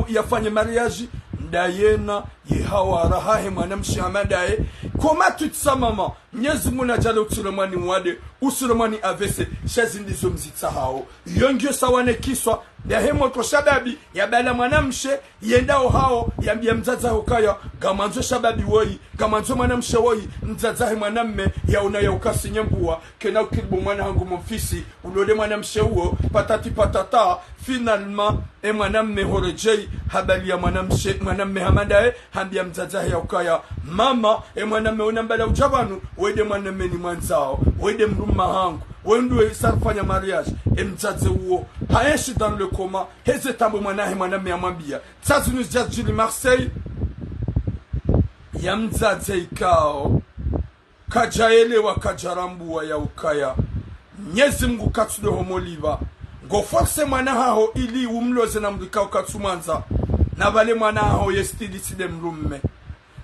yafanye mariage ndayena yehawara hahe mwana mshamadae koma tutsamama Mwenyezi Mungu najale utulemani wade usulemani avese shazi ndizo mzitsa hao yongyo sawane kiswa ya hemo to shababi ya bala mwanamshe yendao hao ya mzaza hukaya gamanzo shababi woi gamanzo mwanamshe woi mzaza mwanamme ya unaya ukasi nyambua kena ukiribu mwana hangu mfisi ulole mwanamshe huo patati patata finalement mwanamme horejei habali ya mwanamme hamadae hambia mzaza ya ukaya mama mwanamme unambala ujabanu wede mwanamme ni mwanzao wede mruma hangu wendwe sarfanya mariage mzaze huo haeshi dans le coma heze tambo mwanahe mwanamme amwambia tsazi nous jazili Marseille ya mzaze ikao kajaelewa kajarambua ya ukaya Mwenyezi Mungu katsude homoliva ngo force mwanaho ili umloze na mdikao katsumanza na vale mwanaho yestidi side mrumme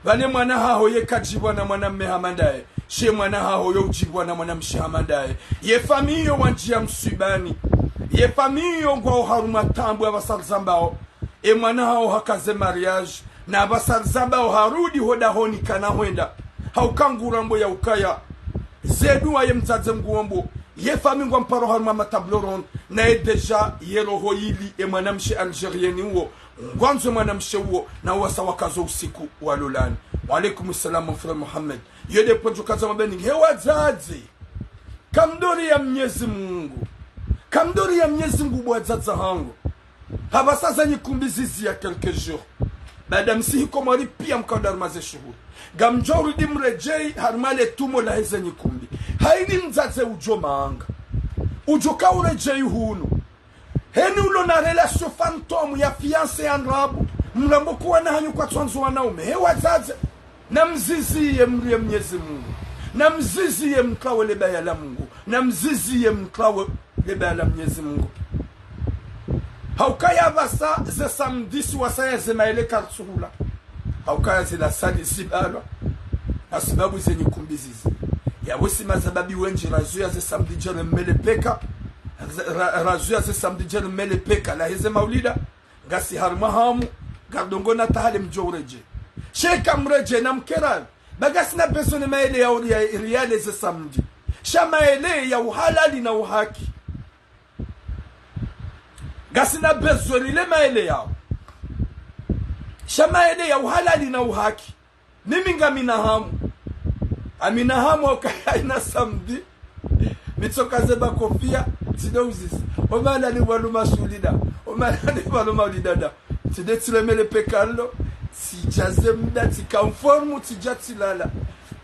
vale mwanaho yekajibwa na mwanamme hamandae she mwanaho yojibwa na mwanamshi hamandae ye famiyo wanjia msibani ye famiyo ngwa haruma tambu abasarzambao e mwanaho hakaze mariage na abasarzambao harudi hoda honi kana hwenda haukangurambo ya ukaya zedu wa ye mzaze mguombo ye fami ngwa mparo haruma matabloron na e deja ye roho hili e mwanamshi algerieni uo ngwanzo mwanamshi uo na wasa wakazo usiku wa lulani wa alaikum salam mfra Muhammad yede ponjo kaza mabeni hewa zazi kamdori ya Mwenyezi Mungu kamdori ya Mwenyezi Mungu bwazaza hangu haba sasa nyikumbizizi ya quelques jours baada msihi Komori pia mkaudar maze shuhuri gamjoru dimrejei harmale tumo la heze nyikumbi haini mzaze ujo maanga ujo ka urejei hunu heni ulo na relation fantôme ya fiancé andrabu mlambo kuwa na hanyu kwa twanzo wanaume hewa zaze na mzizi ye mri ya Mwenyezi Mungu na mzizi ye mklawe leba ya la Mungu na mzizi ye mklawe leba ya la Mwenyezi Mungu haukaya basa ze samedi suwasaya ze maele kartsuhula haukaya ze la sali sibalwa asibabu ze nyikumbizizi ya wisi mazababi wenji razuya ze samedi jere mele peka razuya ze samedi jere mele peka la heze maulida ngasi harma hamu gardongo na tahale mjoureje sheka mreje na mkerali bagasi na besone maele ya riale ze samedi shamaele ya uhalali na uhaki gasi na besone le maele yao shamaele ya uhalali na uhaki mimi ngamina hamu amina hamu okaya ina samedi mitsoka zeba kofia tidozisi omala ni waluma sulida omala ni waluma ulidada tidetile pekalo si jazemda ti conforme ti jatilala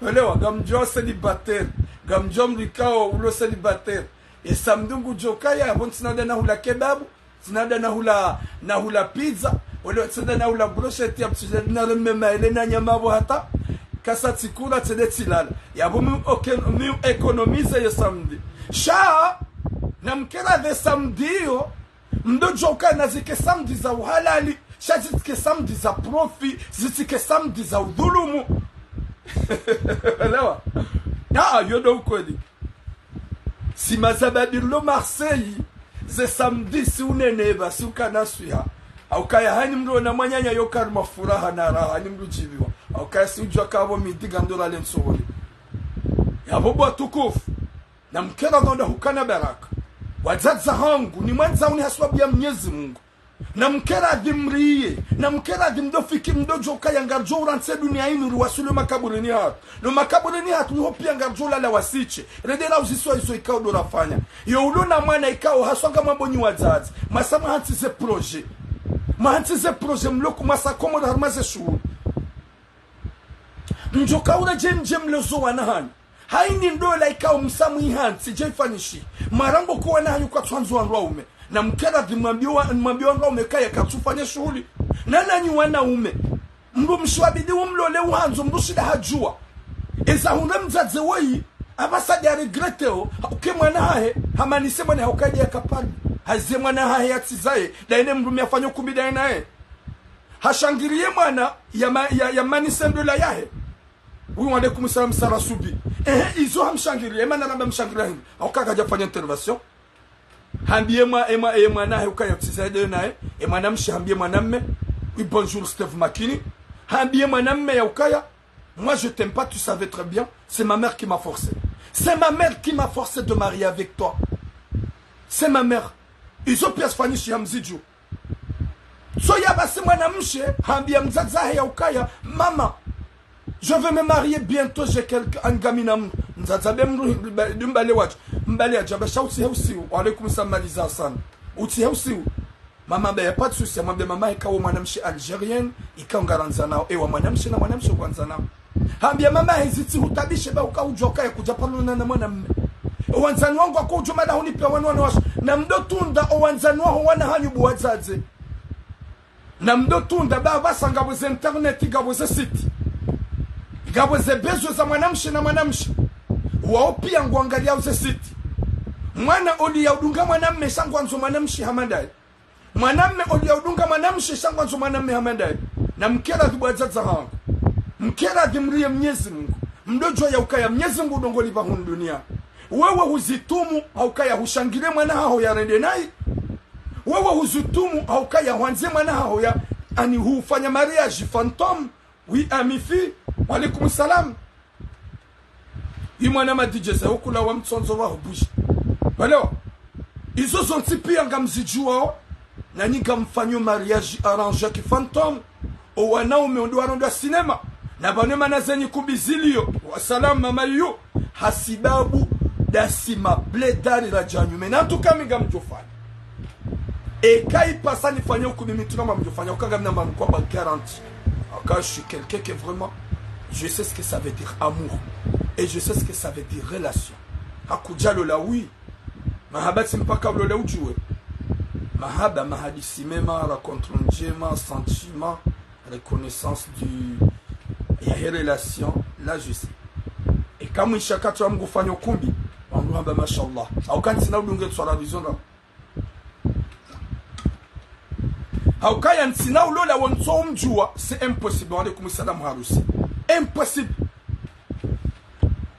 olewa gamjo célibataire gamjo mlikao ulo célibataire e samdungu jokaya bontinada na hula kebabu tinada na hula pizza ole tinada na hula brochette ya ptizana remema elena nyamabo hata kasa tikula tidetilala yabo mi economize ya samedi sha na mkera de samedi mdo joka na zike samedi za uhalali shazitike samedi za profi zitike samedi za udhulumu lewa yodo ukweli si mazabadilo Marseille ze samedi si uneneva si ukanaswiha au kaya hani mdo na mwanyanya yokar mafuraha na raha ni mdo chiviwa au kaya si ujwa kabo midiga ndola lensori yabobo tukufu na mkera gonda hukana baraka wazaza hangu ni mwanza uni haswabu ya Mwenyezi Mungu na mkera dhimriye na mkera dhimdofiki mdojo kaya ngarjo uranse dunia inu ruwasulu makaburini hatu no makaburini hatu ni hopi ya ngarjo lala wasiche redela uziswa iso ikao dorafanya yo ulo na mwana ikao haswanga mambo nyi wazazi masama hanti ze proje mahanti ze proje mloku masa komoda harmaze shuhuri mjoka ura jem lezo wanahani haini ndola ikao msamu ihansi jeifanishi marango kuwa na hanyu kwa tuanzu wanruaume na mkera mwambie wanga umekaya katufanya shughuli na nanyi wanaume mndu mshwabidi umlole uhanzo mndu shida hajua eza hunde mzaze woi abasadi ya regreteo uke mwana hahe hamanise mwana haukaji ya kapali haze mwana hahe ya tizaye daine mndu miafanyo kumbi dainae hashangirie mwana ya manise mdola yahe uyu wale kumusala sarasubi izo hamshangirie mana namba mshangirie hindi haukaka jafanya intervention hambie mwana hahe ukaya tizaye dainae mwana mshi hambie mwana mme oui bonjour Steve Makini hambie mwana mme ya ukaya. Moi je t'aime pas, tu savais très bien. C'est ma mère qui m'a forcé. C'est ma mère qui m'a forcé de marier avec toi. C'est ma mère. Ils ont pièce fani chez Hamzidjou. So yabase mwana mshe, hambia mzazahe ya ukaya, maman, je veux me marier bientôt, j'ai quelqu'un gamina mzazabe mbale wach. Mbale ya jabasha uti heusiu, walekum samaliza sana. Uti heusiu. Maman ben pas de souci, maman ikawa mwana mshe algérienne, ikaongaranza nao. Ewa mwana mshe na mwana mshe kwanza nao. Hambia mama heziti hutabishe ba ukaujoka ya kujapaluna na mwana mme. Owanzani wangu wako ujumada hunipe wanwana washu. Na mdo tunda owanzani waho wana hanyubu wazaze. Na mdo tunda ba basa ngabweze internet ngabweze site. Ngabweze bezo za mwanamshe na mwanamshe. Wao pia nguangalia uze site. Mwana oli ya udunga mwanamme shangwanzo mwanamshe hamandai. Mwanamme oli ya udunga mwanamshe shangwanzo mwanamme hamandai. Na mkera dhibwazaza hangu. Mkera dhimriye Mwenyezi Mungu. Mdojo ya ukaya Mwenyezi Mungu dongo liva hunu dunia. Wewe huzitumu haukaya hushangire mwana hao ya rende nai. Wewe huzitumu haukaya huanze mwana hao ya ani hufanya mariage fantôme. Oui amifi. Wa alaikum salam. Imwana madije sa hukula wa mtsonzo wa hubushi. Walewa. Izo zonti pia nga mzijua na nyinga mfanyo mariage arrangé ki fantôme. O wanaume ndo waronda sinema. Na banema na zenye kubizilio. Wasalam mama yu. Hasibabu dasima bledari la janyu. Mena tukamiga mjofanya. Kai pasa nifanya ukubimitu na mjofanya. Ukaga mnamba mkwaba garanti. Aka je suis quelqu'un qui vraiment je sais ce que ça veut dire amour. Et je sais ce que ça veut dire relation. Hakuja lola oui. Mahaba simpaka lola ujue. Mahaba mahadisi mema, rencontre njema, sentiment, reconnaissance il y a une relation, là je sais. Et quand il chaka tu as mgufanya kumbi, on doit ba mashallah. Au quand sina udunge sur la vision là. Au quand il sina ulola wonso mjua, c'est impossible. On est comme ça dans harusi. Impossible.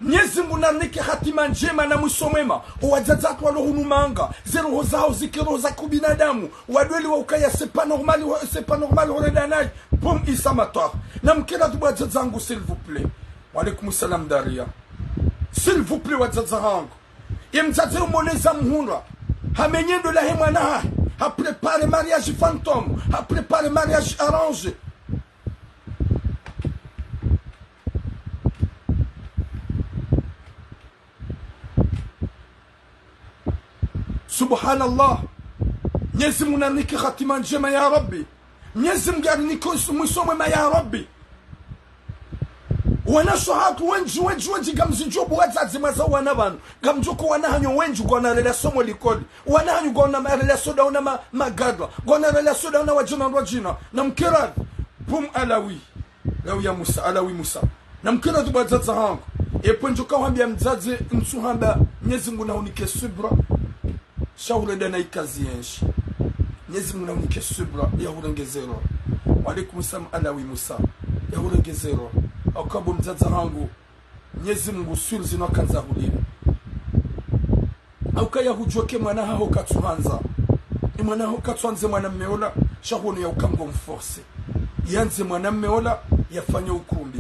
Mwenyezi Mungu nanike hatima njema na mwisho mwema. Wajazatu walohunumanga, zero zao zikiro za kubinadamu. Wadweli wa ukaya c'est pas normal horedanai. Boum isamatoire. Na mkela tubwajazangu s'il vous plaît. Wa alaikum salam Daria. S'il vous plaît wajazangu. Imzaze umoleza mhunra. Hamenyendo la hemwana. Ha préparé mariage fantôme. Ha préparé mariage arrangé. Subhanallah. Mwenyezi Mungu anike hatima njema ya Rabbi. Mwenyezi Mungu anike mwisho mwema ya Rabbi. Wana shahatu wenji gamzijobu wazazi maza wana banu. Gamjoko wana hanyo wenji kwa na relation molikoli. Wana hanyo kwa na relation da una magadwa. Kwa na relation da una wajina. Na mkera bum alawi. Lawi ya Musa, alawi Musa. Na mkera tu wazazi hangu. Epo njoka wambia mzazi nsuhamba Mwenyezi Mungu na unike subra. Shaule dana ikazi yenshi. Mwenyezi Mungu na unike subra ya urengezero. Wa alaikum salam alawi Musa. Ya urengezero. Akabo mzaza hangu Mwenyezi Mungu suri zino kanza hulile. Aukaya hujoke mwana hao katuhanza. Mwana hao katuhanze mwana mmeola. Shahunu ya ukango mforce. Yanze mwana mmeola yafanya ukumbi.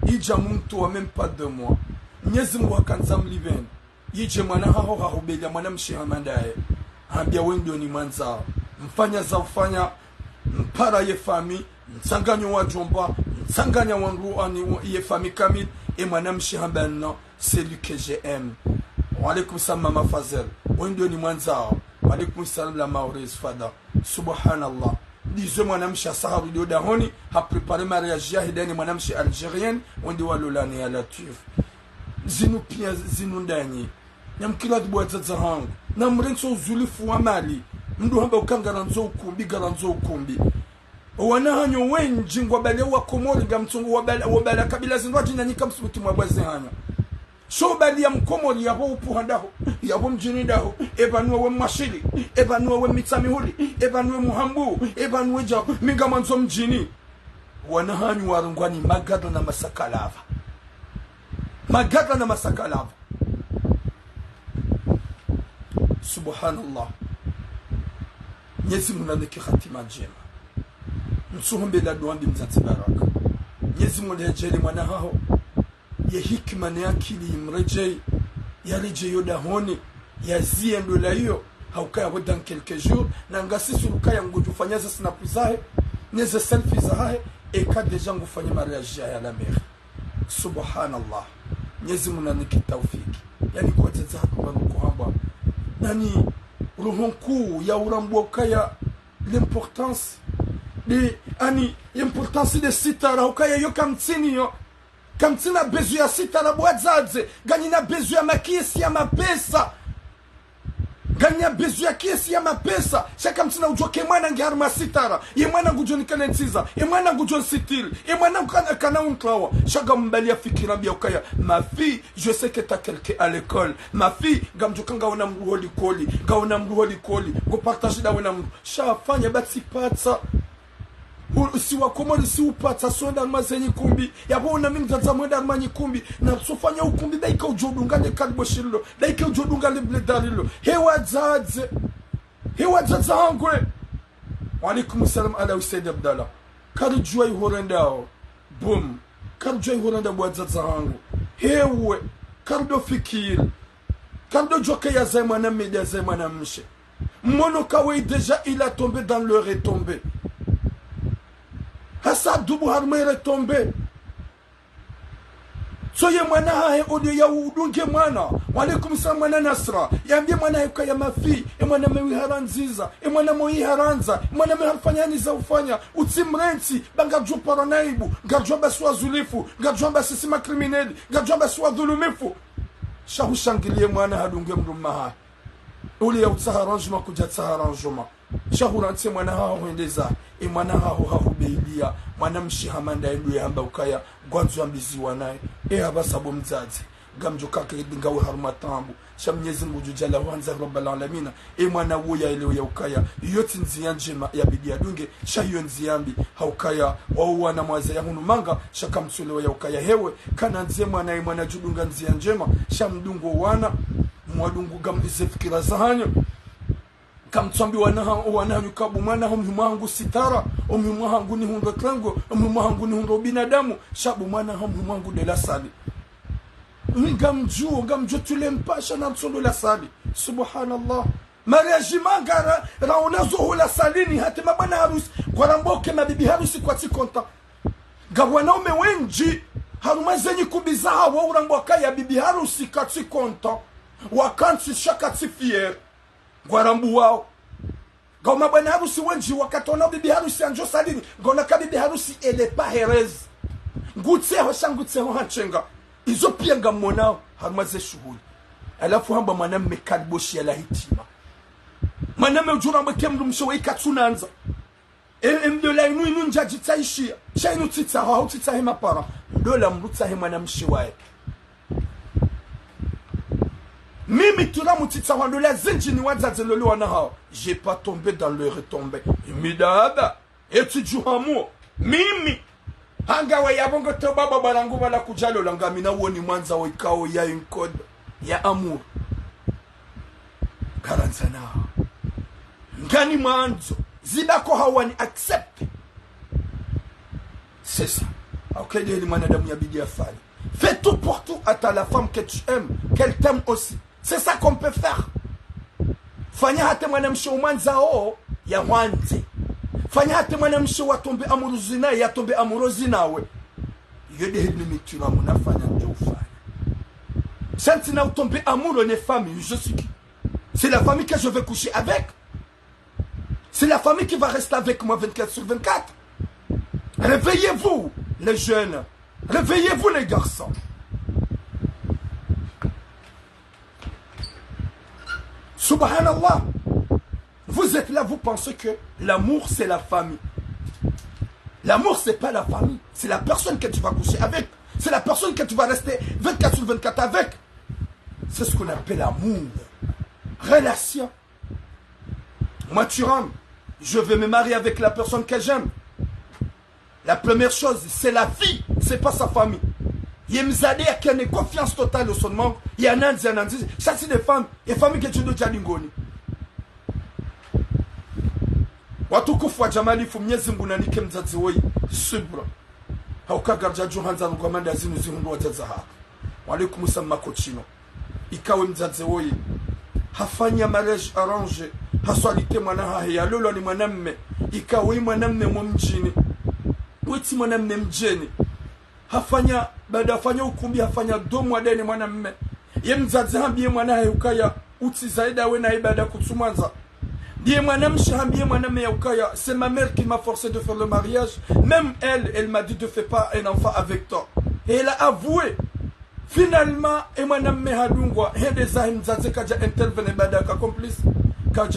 Ija mtu wa même pas 2 mois. Mwenyezi Mungu akanza mliveni. Yije mwana hao hahubelia mwana mshihamandaye. Hambia wendo ni mwanzao. Mfanya za ufanya mpara ye fami. Msanganyo wa jomba. Msanganya wangu ani ye fami kamil. Et mwana mshihambana. C'est lui que j'aime. Wa alaikum salam mama Fazel. Wendo ni mwanzao. Wa alaikum salam la Maurice Fada. Subhanallah. Disons mwana mshi sahabu dio dahoni. Ha préparé mariage ya hidani mwana mshi algérienne. Wende walolani ya latif. Zinu pia zinu ndani. Nyamkila duwa zaza hangu. Na mrenso uzulifu wa mali. mdu hamba ukangara nzo ukumbi garanzo ukumbi wanahanyo wenji ngwabale wa komori gamtungu wabala kabila zindwa jina nika msubuti mwabaze hanyo so bali ya mkomori yabo upuhandaho yabo mjinidaho ebanuwe we mashiri ebanuwe we mitsamihuli ebanuwe muhambu ebanuwe jao minga manzo mjini wanahanyo warungwani magada na masakalava magada na masakalava subhanallah nyezi munaneke khatima njema nsuhumbe la duambi mzati baraka nyezi mulejeli mwana hao ya hikma na akili imrejei ya reje yoda honi ya ziendo la hiyo haukaya dans quelques jours na ngasi surukaya ngujufanyaza snap zahe neze selfie zahe eka deja ngufanya mariage ya la mer subhanallah nyezi munaneke tawfiki yani kwa tata kwa hamba nani rohonku ya uramboka ya l'importance de ani importance de sitara ukaya yo kamtini yo kamtina bezu ya sitara bwadzadze ganina bezu ya makiesi ya mapesa ganya bezu ya kiesi ya mapesa shaka mtina ujoke mwana ngiharma sitara ye mwana ngujoni kanenziza ye mwana ngujoni sitiri ye mwana kana unklawa shaka mbali ya fikira bia ukaya ma fille je sais que t'as quelqu'un à l'école ma fille gamjoka ngaona mruholi koli ngaona mruholi koli go partage da wena mru shafanya batsi patsa si wakomori si upata sonda mazenyi kumbi yabo una mingi za mwenda manyi kumbi na sofanya ukumbi daika ujodunga de kalbo shillo daika ujodunga le bledarilo hewa zadze hangwe wa alaikum salam ala usaid abdallah karjua ihorendao boom karjua ihorenda bwadza zangu hewe kardo fikir kardo joke ya zema na media zema na mshe mono kawe déjà il a tombé dans le retombé hasa dubu harmere tombe so ye mwana hae ode ya udunge mwana walaikum salam mwana nasra yambie mwana yuka ya mafi mwana mewi haranziza mwana moi haranza mwana me harfanyani za ufanya utimrenti bangajwa paranaibu ngajwa baswa zulifu ngajwa basisima krimineli ngajwa baswa dhulumifu shahu shangilie mwana hadunge mruma hae ule ya utsaharanjuma kuja tsaharanjuma shahuranse mwana hao huendeza mwana hao hubeilia mwana mshihamanda edu ya hamba ukaya gwanzu ambizi wanae habasabo mzazi gamjoka ngawe harumatambu shamnyezi nguju jala wanza rabbal alamina mwana wuya ile ya ukaya yoti nzia njema ya bidi adunge shahiyo nziambi haukaya wauwa na mwaza ya hunu manga shakamtsulewa ya ukaya hewe kana nzie mwana judunga nzia njema shamdungo wana mwadungu gambize fikira zahanyo kamtsombi wana yukabu mwana humwangu sitara humwangu ni hundo klango humwangu ni hundo binadamu shabu mwana humwangu de la sali ngamjo tulempasha na msondo la sali subhanallah mariage mangara raonazo la salini hatima bwana harusi kwaramboke mabibi harusi kwa tikonta gabwanaume wenji harumazenyi kubiza hawa uramboka ya bibi harusi kati konta wakanti shakati fier gwarambu wao goma bwana harusi wenji wakatona bibi harusi anjo salini gona kabibi harusi ele pa herez ngutseho shangutseho hanchenga izo pia ngamonao harumaze shughuli alafu hamba mwanamme kaliboshi ya lahitima mwanamme ujura mbeke mdu mshewe ikatunanza mdola inu njaji taishia shainu tita hao tita hema para mdola mruta hema na mshewae mimi turamu tita wandola zinji ni wazaze lolo wana hao j'ai pas tombé dans le retombé midada eti juhamuo mimi hangawe yabongo to baba barangu bala kujalo langamina woni mwanza wa ikao ya inkod ya amour karanzana ngani mwanzo zibako hawani accept c'est ça ok de mwanadamu yabidi afanye fais tout pour tout à la femme que tu aimes qu'elle t'aime aussi c'est ça qu'on peut faire fanya hata mwanamsho mwanza ya mwanze fanya hata mwanamsho watombe amuruzi naye yatombe amurozi nawe yede hili mitura munafanya ndio ufanya senti na utombe amour ne famille je suis qui c'est la famille que je vais coucher avec c'est la famille qui va rester avec moi 24/24 réveillez-vous les jeunes réveillez-vous les garçons subhanallah Vous êtes là, vous pensez que l'amour, c'est la famille. L'amour, c'est pas la famille. C'est la personne que tu vas coucher avec. C'est la personne que tu vas rester 24 sur 24 avec. C'est ce qu'on appelle l'amour. Relation. Moi, Thuram, je vais me marier avec la personne que j'aime. La première chose, c'est la fille, c'est pas sa famille. Il y a qui a une confiance totale au son membre. Il y a un an, ça c'est des femmes. Et famille que tu dois dire l'ingoni. Watuku fwa jamali fu mnyezi mbunani kemzazi woi subra. Hauka garja juhanza nukwamanda zinu zihundu wajaza hapa. Walaikum salam makochino. Ikawe mzazi woi. Hafanya marriage arrange. Haswalite mwanaha ya lolo ni mwanamme. Ikawe mwanamme mwamjini. Witi mwanamme mjeni. Hafanya, baada hafanya ukumbi hafanya domu wadeni mwanamme. Ye mzazi hambiye mwanaha yukaya uti zaida wena ibada kutsumanza. C'est ma mère qui m'a forcé de faire le mariage. Même elle m'a dit de faire pas un enfant avec toi. Et elle a avoué. Finalement, et moi n'a pas intervenu complice. Quand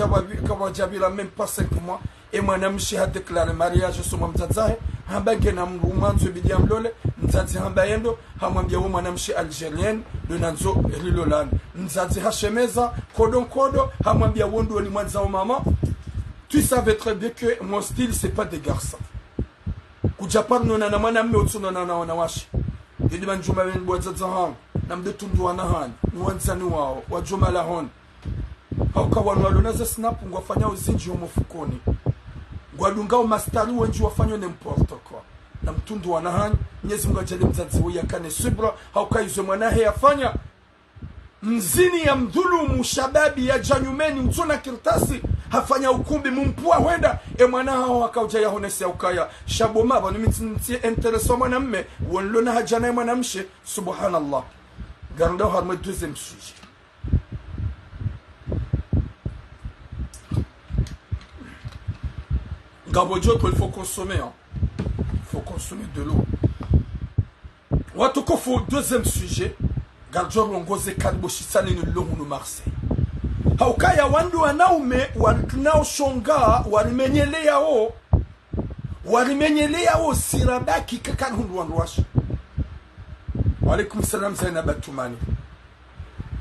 j'avais la même pas 5 mois. Et moi n'a pas déclaré le mariage sur mon mzazahe. Hambage na mruman zobidi amlole. Mzazi hambayendo. Hamambia woma na mshi algérienne. Le nanzo rilolan. Mzazi hashemeza. Kodo kodo. Hamambia wondo ni mwanza wa maman. Tu savais très bien que mon style c'est pas des garçons. Kujapar nona na mwana mme otsuno na wanawashi. Yedi manjuma wen bwazaza hang. Namde tundu wanahan. Nuanzani wao. Wajuma lahon. Hauka wanwalona za snap ngwafanya uzinji umofukoni. Gwadungao mastari wenji wafanywa n'importe quoi. Na mtundu wanahani Mwenyezi Mungu ajalie mzazi huyu akane subra. Hauka izo mwanahe yafanya mzini ya mdhulumu shababi ya janyumeni utona kirtasi hafanya ukumbi mumpua wenda mwana hao wakauja ya honesi ya ukaya shaboma wanu mitintie intereso mwanamme wanlona hajana ya mwanamshe subhanallah. Garandao harmwe deuxième sujet. Gabojoto, il faut consommer. Hein. Il faut consommer de l'eau. Watoko faut deuxième sujet. Garjo longoze kalboshisani ni l'eau no Marseille. Haukaya wandu wanaume wakinao shonga walimenyelea o. Walimenyelea o sirabaki kakanhundu wanduwashi. Walaikum salam Zainab Batumani.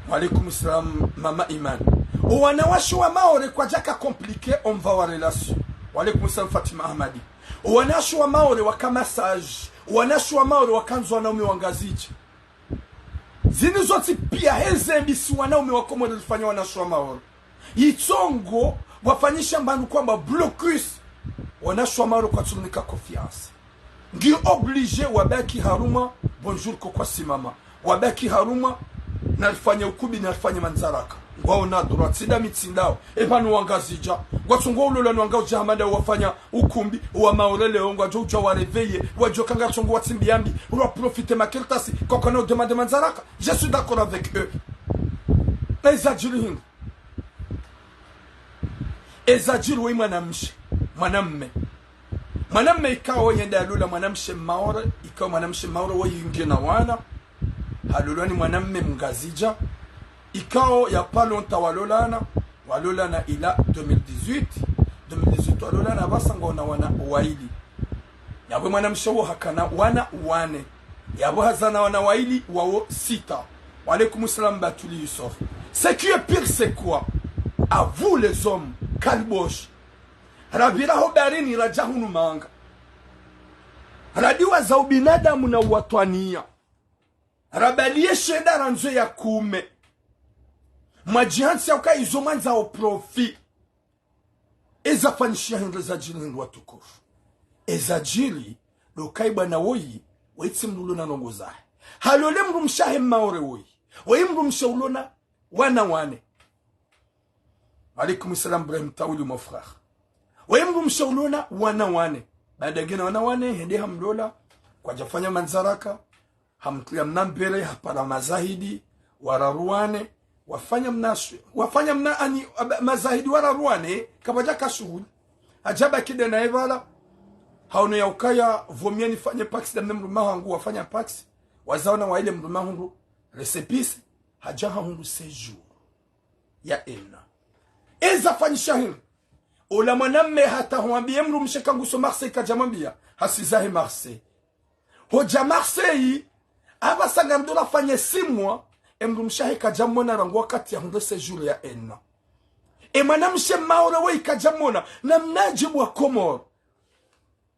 Walaikum salam Mama Iman. O wanawashi wa maore kwa jaka compliqué on va avoir relation. Walaikum salam Fatima Ahmadi. Wanashi wa maore waka massage. Wanashi wa maore wakanzu wanaume wangazichi. Zini zoti pia hezembisi wanaume wakomode lifanya wanashi wa maore. Itongo wafanyisha mbanu kwamba blocus. Wanashi wa maore kwa tulunika confiance. Ngi oblige wabaki haruma bonjour kwa simama. Wabaki haruma nalifanya ukubi nalifanya manzaraka. Ngwao na dura tsida mitsindao epanu wangazija gwatsongo ulola nwangao jahamanda wafanya ukumbi wa maorele ongwa joja wa réveiller wa jokanga tsongo watsimbiambi wa profiter makirtasi kokono demande manzaraka. Je suis d'accord avec eux. Ezajiru wi mwanamme ikawa yenda alula mwanamshe maore ikawa mwanamshe maore wa yingi na wana halulani mwanamme mngazija ikao ya palonta walolana ila 2018 walolana basanga na wana waili yabwe mwanamshe wo hakana wana wane yabo hazana wana waili wao 6. Walaikum salam Batuli Yusuf. Ce qui est pire c'est quoi? À vous les hommes kalbosh rabira hobarini rajahunu manga radiwa za ubinadamu na watwania rabalie sheda ranzo ya kume majihansi yauka izomanza o profi ezafanyishia hendo zajili hindu watukufu ezajili lokaiba na woyi waitsi mdulona nongozahe halole mrumshahe maore woyi wayi mrumshaulona wana wane. Alaikum salam Ibrahim Tawili mon frère. Wayi mrumshaulona wana wane baada gena wana wane hende hamlola kwa jafanya manzaraka hamtuya mnambere hapala mazahidi wararuane wafanya mna ani mazahidi wararuane kabaja kashuhudi ajaba kide na evala haono ya ukaya vomieni fanye pax da mruma wangu wafanya pax wazaona wa ile mruma wangu recipes hajaha hundu sejour ya ena eza fanyisha hin ola mwanamme hata huambie mru mshekangu so Marseille kajamwambia hasizahe Marseille hoja Marseille aba sagandola fanye 6 mois emru mshahe kajamona rangu wakati ya hunde séjour ya enna e mwanamshe maore we kajamona na mnajibu wa Komoro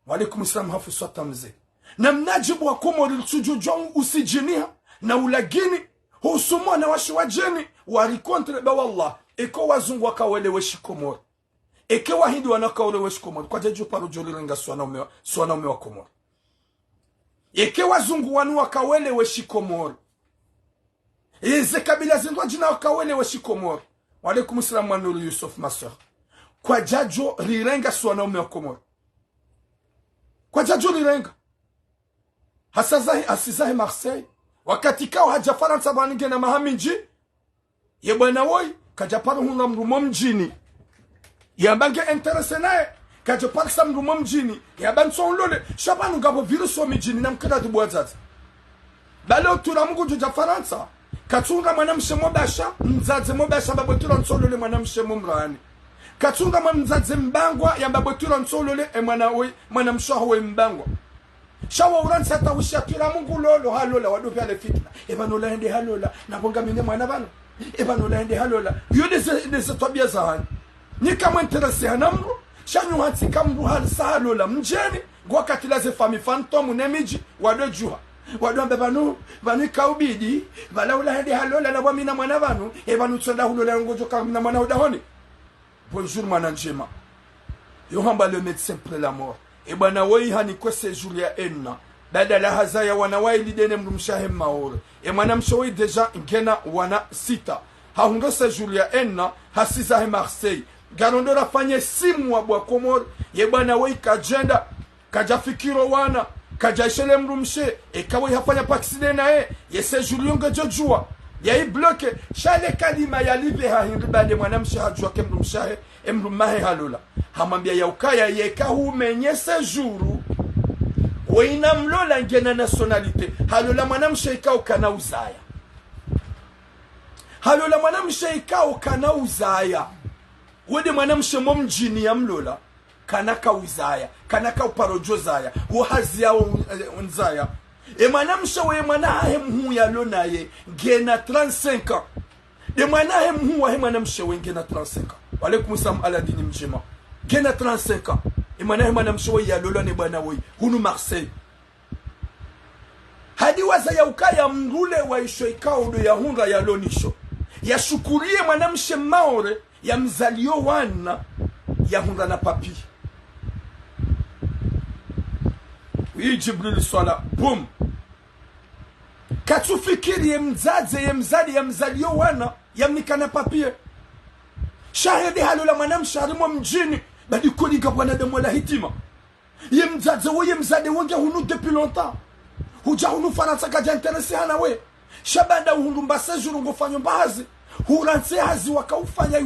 walaikum salam hafu swata mzee na mnajibu wa Komoro ilsujujong usijinia na ulagini husumo na washiwajeni warikontre ba wallah eko wazungu wakaweleweshi Komoro eke wahindi wanakaweleweshi Komoro kwa jeju paro jolirenga suwana ume wa Komoro eke wazungu wanu wakaweleweshi Komoro eze kabila zindwa jina wakaweleweshi Komoro walaikum salam Manuru Yusuf Masr kwa jajo rirenga suwana ume wa Komoro kwa jajo rirenga hasizahe Marseille wakati kao haja Faransa banige na mahaminji ye bwana woi kajapara hunga mrumo mjini yambange interese nae kajapara sa mrumo mjini yabanso unlole shabanu gabo virus wa mjini na mkada dubuazazi bale utura mungu juja Faransa katunga mwanamshe mobasha mzaze mobasha babotura nsolole mwanamshe mumrani katunga mzaze mbangwa ya babotura nsolole mwanamshaho we mbangwa shawa uransa tawisha kila mungu lolo halola wadopi ale fitna ebanola ende halola nabonga mine mwana bano ebanola ende halola yo deze tabia zahani ni kama interesse hanamru shanyu hatsi kamru hal sahalola mjeni wakati laze fami phantom nemiji wado juha wado mbebanu bani kaubidi balaula ende halola na bamina mwana bano ebanu tsonda hulola ngojo kamina mwana udahoni bonjour mwana njema yo hamba le médecin près la mort e bwana wei hani kwa séjour ya enna badala hazaya wana waili dene mrumshahe maore e mwanamshawe deja ngena wana 6 hahundo séjour ya enna hasizahe Marseille garondora fanye 6 mois bwa Komoro ye bwana wei kajenda kajafikiro wana kajaishele mrumshe e kawe hafanya pakside na ye séjour yonga jojua ya i bloke shale kalima ya live hahindi bade mwanamshe hajua ke mrumshahe emrumahe halola hamambia ya ukaya yeka humenye séjour weina mlola ngena nationalité halola mwanamshe ikao kana uzaya halola mwanamshe ikao kana uzaya wede mwanamshe momjini ya mlola kana ka uzaya kana ka uparojo zaya uhazi ya unzaya e mwanamshe we mwanahe mhu ya lonaye ngena 35 ans de mwanahe mhu wa mwanamshe we ngena 35 ans walaikum salam aladini mjema gena 35 ans e mwanahe mwanamshe we ya lola ne bwana we hunu Marseille hadi waza ya ukaya mrule wa isho ikao do ya hunga ya lonisho ya shukurie mwanamshe maore ya mzalio wana ya hunga na papi wi Jibril swala boom katufikiri ye mzalio wana ya mnikana papie shahidi halola mwanamshe harimo mjini badi koliga bwana de mola hitima ye mzade wonge hunu depuis longtemps huja hunu Faransa kaja interesse hana we shabanda hunu mbasejuru ngofanyo mbazi huranse hazi wakaufanya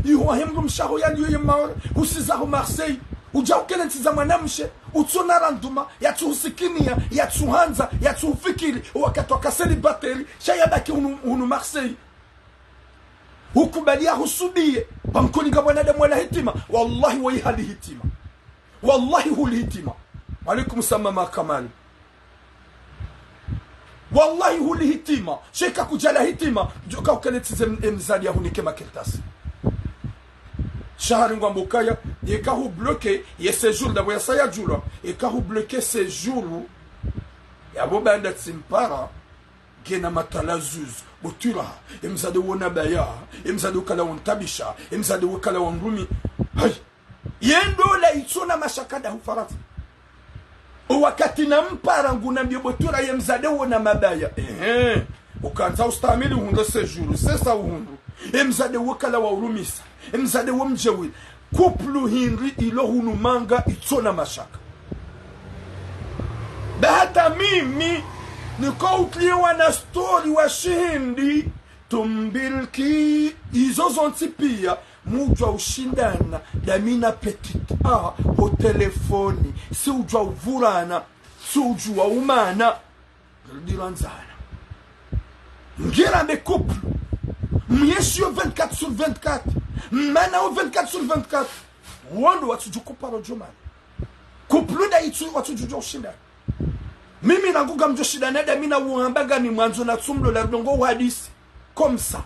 yuwa hemru mshaho ya liyo ye maore husizaho Marseille uja ukele ntiza mwanamshe utsona randuma yatuhusikinia yatuhanza yatufikiri wakati wakaseli bateri shayabaki hunu Marseille hukubalia husubie bamkoliga bwana de mola hitima wallahi wa hali hitima wallahi huli hitima alaikum samama kamal wallahi huli hitima sheka kujala hitima joka ukeletize mzali ya hunike makirtasi shahari ngwambukaya yekahu bloke ye séjour d'abo ya saya jula yekahu bloke séjour ya bobanda tsimpara gena matala zuz butura imzade wona baya imzade kala wontabisha imzade kala wonrumi hay yendo la itsona mashakada hu Faransa wakati na mpara nguna mbio butura yemzade wona mabaya ukanza ustamili hundo séjour sesa hundu imzade wakala wa urumisa imzade womjewi kuplu hinri ilo hunu manga itsona mashaka bahata mimi niko utliwa na story wa shindi tumbilki izo zontipia mujwa ushindana damina petit a ho telefoni si ujwa uvurana si ujwa umana diranzana ngira me couple myesio 24 sur 24 mana o 24 sur 24 wondo watujukupa rojumani kupluda itu watujujo shida mimi nanguga mjo shida neda mina uhambaga ni mwanzo na tsumlo la dongo hadisi comme ça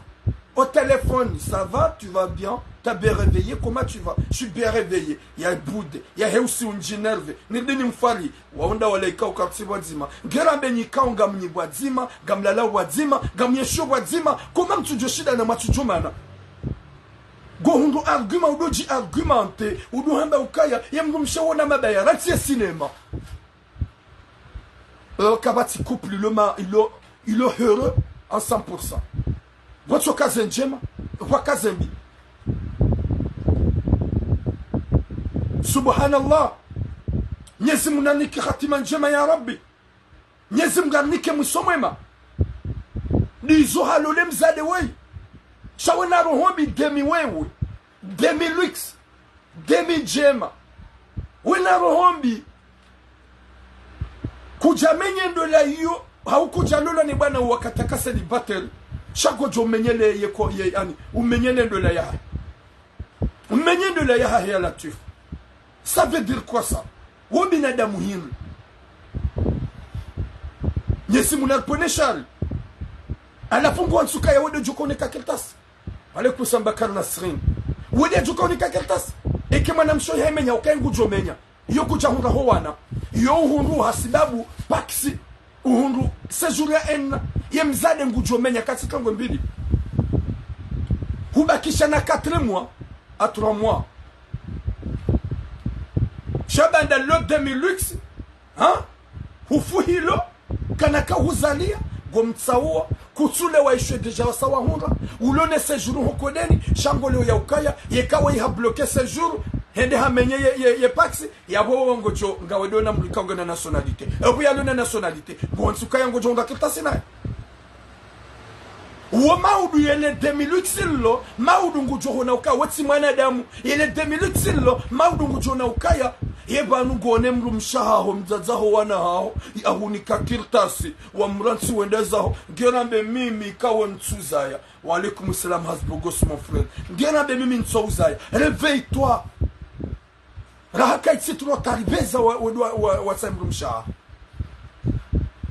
au téléphone ça va tu vas bien t'as bien réveillé comment tu vas je suis bien réveillé ya bude ya heusi unjinerve nidini mfari waonda walaika ukarti wazima ngerambe nyikao ngamnyi wazima gamlala wazima gamyesho wazima comment mtujo shida na matujumana go hundu argument udoji argumente udu hamba ukaya yemgumshawona mabaya ratie cinéma kabati couple il est heureux en 100%. Votre kazen njema, wakazembi. Subhanallah. Nyezi munanike khatima njema ya Rabbi. Nyezi mgarnike musomema. Nizo halole mzade wey. Shawena rohombi demi wewe. Demi lux. Demi njema. Wena rohombi. Kujamenye ndola hiyo haukujalola ni bwana wakatakasa ni battery shako jo menyele yeko ye yani umenyele ndola ya umenye ndola ya latif ça veut dire quoi ça wo binadamu hinu nyesi munapone shari alafungu nsuka ya wode jukone kakeltas ale kusamba karna srin wode jukone kakeltas ekema namsho yemenya ukengu jo menya yo kujahura howana yo hundu hasibabu paksi uhundu sejura en yemzade ngujomenya katika ngwembili hubakisha na 4 mois à 3 mois shabanda lo demi lux hein hufuhilo kanaka huzalia gomtsawo kutsule waishwe deja wasawa hunda ulone sejuru hokodeni shangole ya ukaya yekawa iha bloquer sejuru hende hamenye ye paxi ya bo ngocho ngawedona mlikango na nationalité ebu ya lona nationalité bonsuka yango jonga kitasina wo maudu yele demiluxillo maudu ngujo na ukaya wati mwanadamu yele demiluxillo maudu ngujo na ukaya yebanu gone mrumshaho mzazaho wana hao ahunika kirtasi wa mransi wendezaho gerambe mimi kawo ntsuzaya wa alaikum salam hasbugos mon frère gerambe mimi ntsuzaya réveille-toi rahaka ititro taribeza wa semrumshaho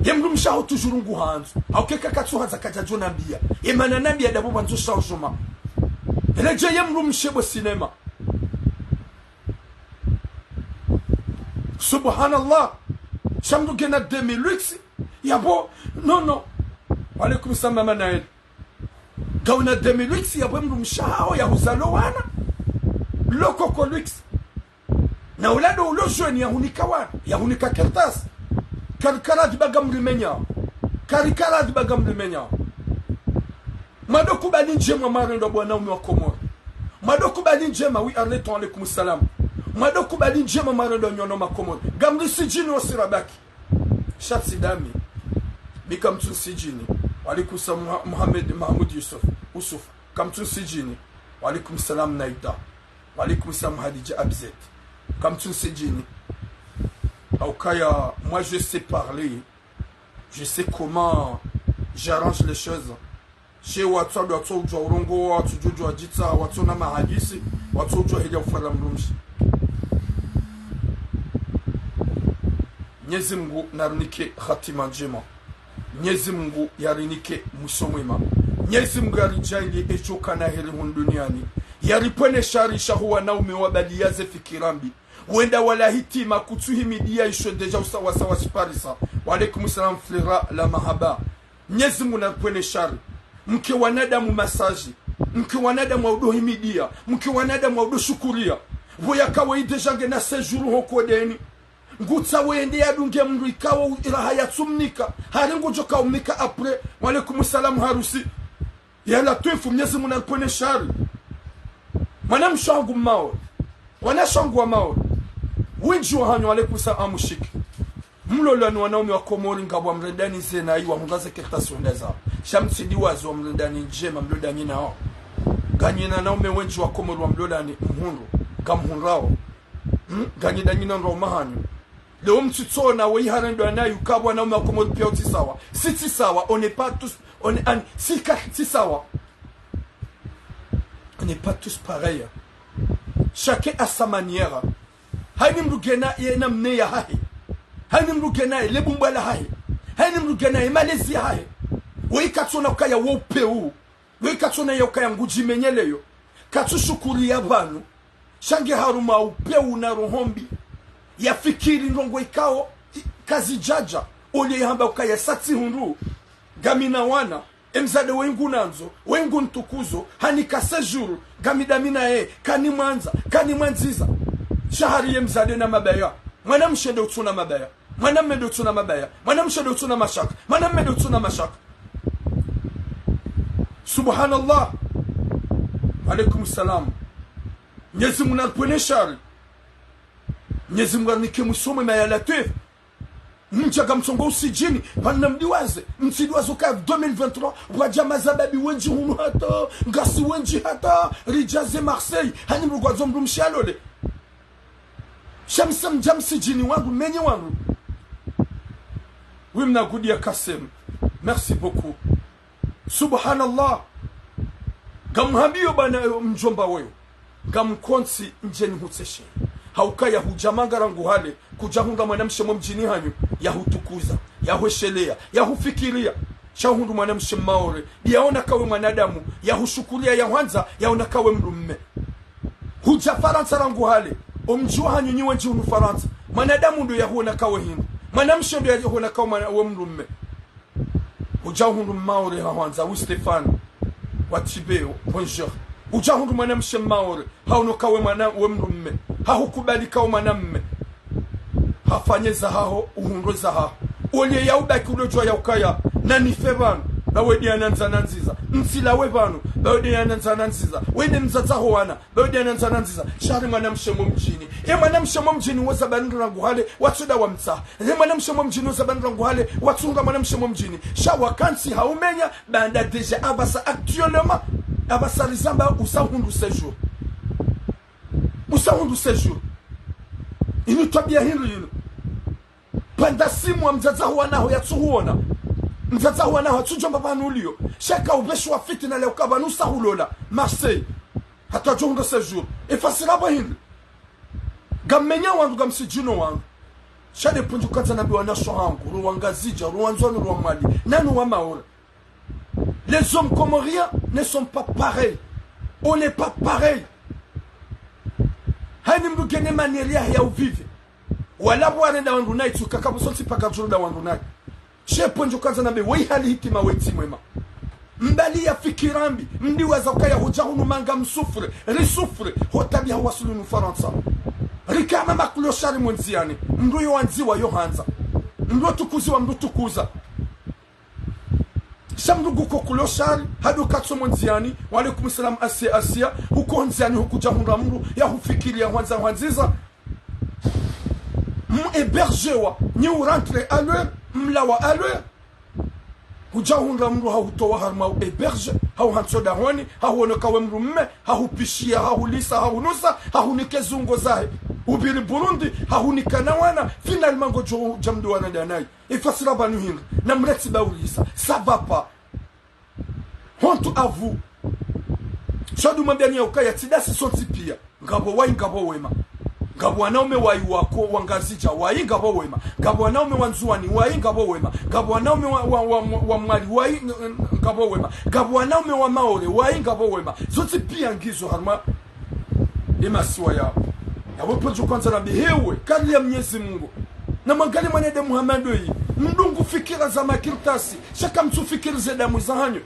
yemrumshaho toujours nguhanzo aukeka katsuhaza kajajo nambia imana nambia dabo banzo changement eleje yemrumshebo cinema Subhanallah. Chamdu gena demi lux. Yabo. Non. Walaikum salam manael. Gauna demi lux yabo mrumshao ya huzalo wana. Loko ko lux. Na ulado ulo joni ya hunika wana. Ya hunika kertas. Karikara di bagam rimenya. Karikara di bagam rimenya. Madoku bali njema marendo bwana ume wa Komoro. Madoku bali njema wi arleton alaikum salam. Madoku bali njema marendo nyono makomo gamri sijini wasirabaki shatsi dami bikamtu sijini walikusa Muhammad Mahmud Yusuf kamtu sijini walikum salam Naida walikum salam Hadija Abzet kamtu sijini au kaya moi je sais parler je sais comment j'arrange les choses chez watu do watu jo urongo watu jojo ajita watu na mahadisi watu jo hija ufara mrumshi Mwenyezi Mungu narinike khatima njema. Mwenyezi Mungu yarinike musomwema. Mwenyezi Mungu yarijali echoka na heri duniani. Yaripone shari shahuwa na umewabaliaze fikirambi. Wenda wala hitima kutuhimidia isho deja usawa sawa siparisa. Wa alaikum salam flira la mahaba. Mwenyezi Mungu naripone shari. Mke wanadamu masaji. Mke wanadamu waudohimidia. Mke wanadamu waudoshukuria. Voya kawa deja ngena sejuru hoko deni. Ngutsa wende yadunge mndu ikawa iraha yatsumnika hari ngujoka umika apre walaikum salam harusi ya latifu Mwenyezi Mungu anapone shari mana mshangu mao wana shangu wa mao winji wa hanyo alaikum salam amushiki mlolano wanaume wa Komori ngabwa mrendani zena iwa mungaze kertasi wendeza shamtsidi wazi wa mrendani njema mlodani nao ganyina naume wenji wa Komori wa mlodani mhundu kamhunrao ganyida nyina ndo mahanyo le mtutona we harendo anayu kabwa na makomo pia utisawa si sawa on n'est pas tous on est si sawa on n'est pas tous pareils chacun à sa manière. Haini mrugena yena mneya hahi. Haini mrugena le bumbala hahi. Haini mrugena Malaysia hahi. Wei katsona ukaya wopeu. Wei katsona ya ukaya nguji menyeleyo. Katsu shukuri ya banu. Shange haruma upeu na rohombi. Ya fikiri ndongo ikao kazi jaja. Ole yamba ukaya sati hundu. Gamina wana. Emzade wengu nanzo. Wengu ntukuzo. Hanika sejuru. Gamidamina kani manza. Kani manziza. Shahari mzade na mabaya. Mwana mshede utuna mabaya. Mwana mmede utuna mabaya. Mwana mshede utuna mashaka. Mwana mmede utuna mashaka. Subhanallah. Alaikum salam. Nyezi muna alpwene shari. Nyezi mga nike musome maya latif. Mjaga msongo usijini. Panna mdiwaze. Msidiwazo kaya 2023. Wajama zababi wenji hunu hata. Ngasi wenji hata. Rijaze Marseille. Hani mrugwa zomru mshalole. Shamsam jamsi jini wangu menye wangu. Wimna gudia kasem. Merci beaucoup. Subhanallah. Gamhambiyo bana mjomba weyo. Gamkonsi njeni huteshe. Haukaya hujamangara nguhale. Kujahunda mwanamshe mjini hanyu. Yahutukuza. Yahueshelea. Yahufikiria. Shahundu mwanamshe maore. Yaona kawe mwanadamu. Yahushukulia yahuanza. Yaona kawe mlumme. Huja Faransa ranguhale. Omjua hanyu nyiwe njihunu Faransa. Manadamu ndo yahuona kawe hindu. Manamshe ndo yahuona kawe mlumme. Hujahundu maore hawanza. Wu Stefano. Watibeo. Bonjour. Hujahundu manamshe maore. Hauno kawe mlumme. Hahukubali kawe manamme. Hafanyeza haho. Uhundoza haho. Olie yaubaki ulojua yaukaya. Nani febanu. Bawedi ananza nanziza. Msilawe banu. Bawedi ananza nanziza. Wede mzazaho wana. Bawedi ananza nanziza. Shari manamshemo mjini. Manamshemo mjini waza bandra nguhale. Watsuda wa mta. Manamshemo mjini waza bandra nguhale. Watsunga manamshemo mjini. Shawakansi haumenya. Banda deja abasa actuellement. Abasa rizamba usahundu sejour. Usahundu sejour. Inu tabia hindu yinu. Panda simu wa mzazaho wanaho yatsuhuona. Mzaza wana hatujomba banulio. Shaka ubeshu wa fitina leo kabanusa hulola. Marseille. Hata jonga sejour. Efasira bahindi. Gamenya wangu gamsijino wangu. Shade punju kata nabi wanasho hangu. Ruangazija, ruanzoni, ruamali. Nanu wa maore. Les hommes comme rien ne sont pas pareils. On n'est pas pareil. Hani mdugene manieria ya uvive. Walabu warenda wangu nai tukakabu sonsi paka juruda wangu nai. Sheponjo kaza nabe wei hali hitima weti mwema. Mbali ya fikirambi. Mdi wazakaya hujahunu manga msufre. Risufre. Hotabi hawasulu nufaransa. Rikama makulo shari mwenziani. Mduyo wanziwa yohanza. Mduyo tukuziwa mdu tukuza. Shamdugu kukulo shari. Hadu katso mwenziani. Walaikum salam asia. Huko nziani huku jahunra mru. Ya hufikiri ya wanziza. M'hébergewa. Ni ou rentre à l'heure. Mlawa à l'heure. Hujahunra mru hautowa harma héberge. Hau hansoda honi. Hau kawe mru mme. Hau pishia. Hau lisa. Hau nusa. Hau nikezungo zahe. Ubiri Burundi. Hau nikanawana. Finalement gojo jamdu wana danai. Ifasira banu hinga. Namreti baulisa. Ça va pas. Honte à vous. Shadu mambiani ya ukaya. Tidasi sonti pia. Ngabo wai ngabo wema. Ngabo wanaume wai wako wangazija wai ngabo wema. Ngabo wanaume wanzuani wai ngabo wema. Ngabo wanaume wa mwali wai ngabo wema. Ngabo wanaume wa maore wai ngabo wema. Zote pia ngizo harma emasiwa yao. Yabo pojo kwanza na bihewe kali ya Mwenyezi Mungu. Na mangali mwanede Muhammadu hii. Mdungu fikira za makirtasi. Shaka mtu fikira za damu za hanyo.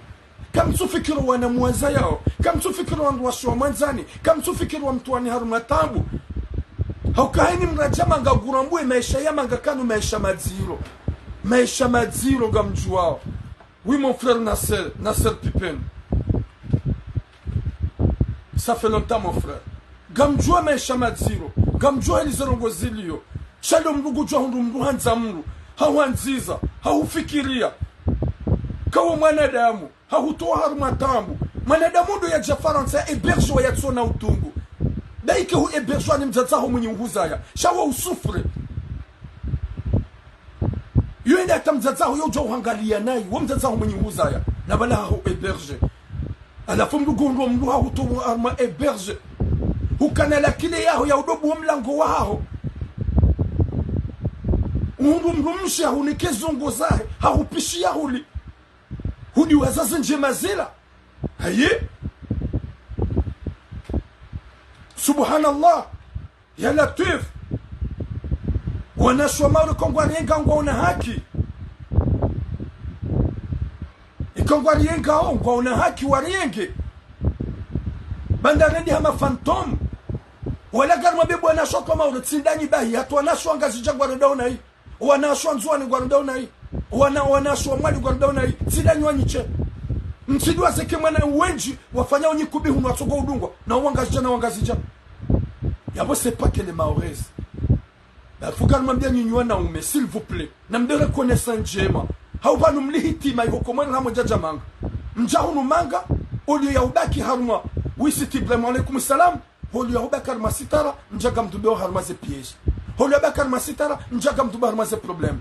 Kam tufikiru wana muwaza yao. Kam tufikiru wandu washuwa mwanzani. Kam tufikiru wa mtuwani haruma tambu. Haukahini mrajama nga gurambue maisha yama nga kanu maisha madziro. Maisha madziro ga mjuwao. Oui mon frère Nasser Pipen. Ça fait longtemps mon frère. Gamjua maisha madziro. Gamjua elizerongo zilio. Shalo mrugu jua hundu mruhanza mru. Hauhanziza. Haufikiria. Kawo mwanadamu. Hautoa haruma tambu. Mwanadamu ndo ya Faransa héberge wa yatsona utungu. Baike hu héberge ni mzazaho mwenye uhuzaya. Shawa usufre. Yuende ata mzazaho yoja uhangalia nayi. Wa mzazaho mwenye uhuzaya. Nabala hu héberge. Alafu mdugu mdu hautoa haruma héberge. ukanala kile yaho ya udobu wa mlango wao mrumshi hunike zungu zahe hahupishi yahuli hudi wazazi njema zila haye subhanallah ya latif wanashwa mauri kongwa rienga ngwa una haki ikongwa rienga ngwa una haki warienge bandarendi hama fantom wala garma bibu wanashwa kwa mauri tsindani bahi hatu wanashwa ngazi jangwa redauna hii wanashwa nzuani ngwa redauna hii wanashwa mwali ngwa redauna hii tsindani wanyiche mtidwa zeke mwana uwenji wafanya unyikubi hunu watogo udungwa na uangazija na uangazija yabo c'est pas que les Maoraises faut quand même bien nyunywa na ume s'il vous plaît na mbe reconnaissance njema hauba numlihitima hivyo komwana na mojaja manga mjahunu manga oli ya ubaki haruma wisi tibrema alaikum salam oli ya ubaki haruma sitara njaga mdube haruma ze piège oli ya ubaki haruma sitara njaga mdube haruma ze problème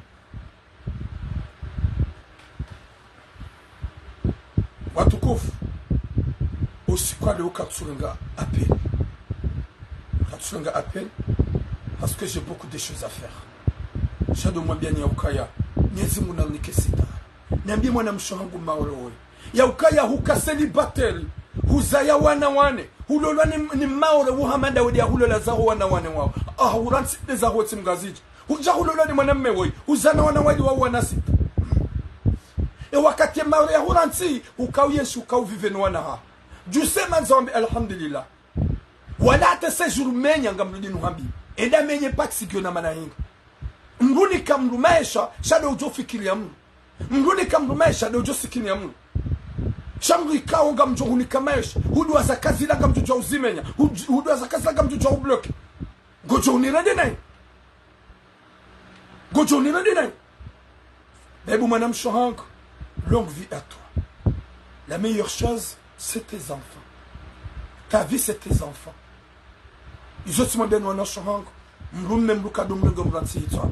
watukufu usikwale ukatsurenga appel katsurenga appel parce que j'ai beaucoup de choses à faire shado mwambia ni ya ukaya nyezi munalike sita niambie mwana mshohangu maolowe ya ukaya huka celibatary huzaya wana wane hulolwa ni maore wuhamanda wedi ya hulola zaho wana wane wao uransi de zaho eti mgaziji huja hulolwa ni mwanamme woi huzana wana wadi wao wanasita wakati maore ya huransi ukauyeshi ukauvive ni wana ha jusema nzambi alhamdulillah wala ate sejour menya ngamrudi nuhambi enda menye paksikyo na manahinga mruni kamrumaisha shado ujo fikiri ya mru mruni kamrumaisha shado ujo sikini ya mru shamru ikao ngamjo hunikamaisha hudu wazakazi langa mjuja uzimenya hudu wazakazi langa mjuja ubloke gojo unirende nae gojo unirende nae bebu manam shohank longue vie à toi la meilleure chose c'est tes enfants ta vie c'est tes enfants izoti mwambeni wanashohangu mrume mrukado mrengo mransi hitwa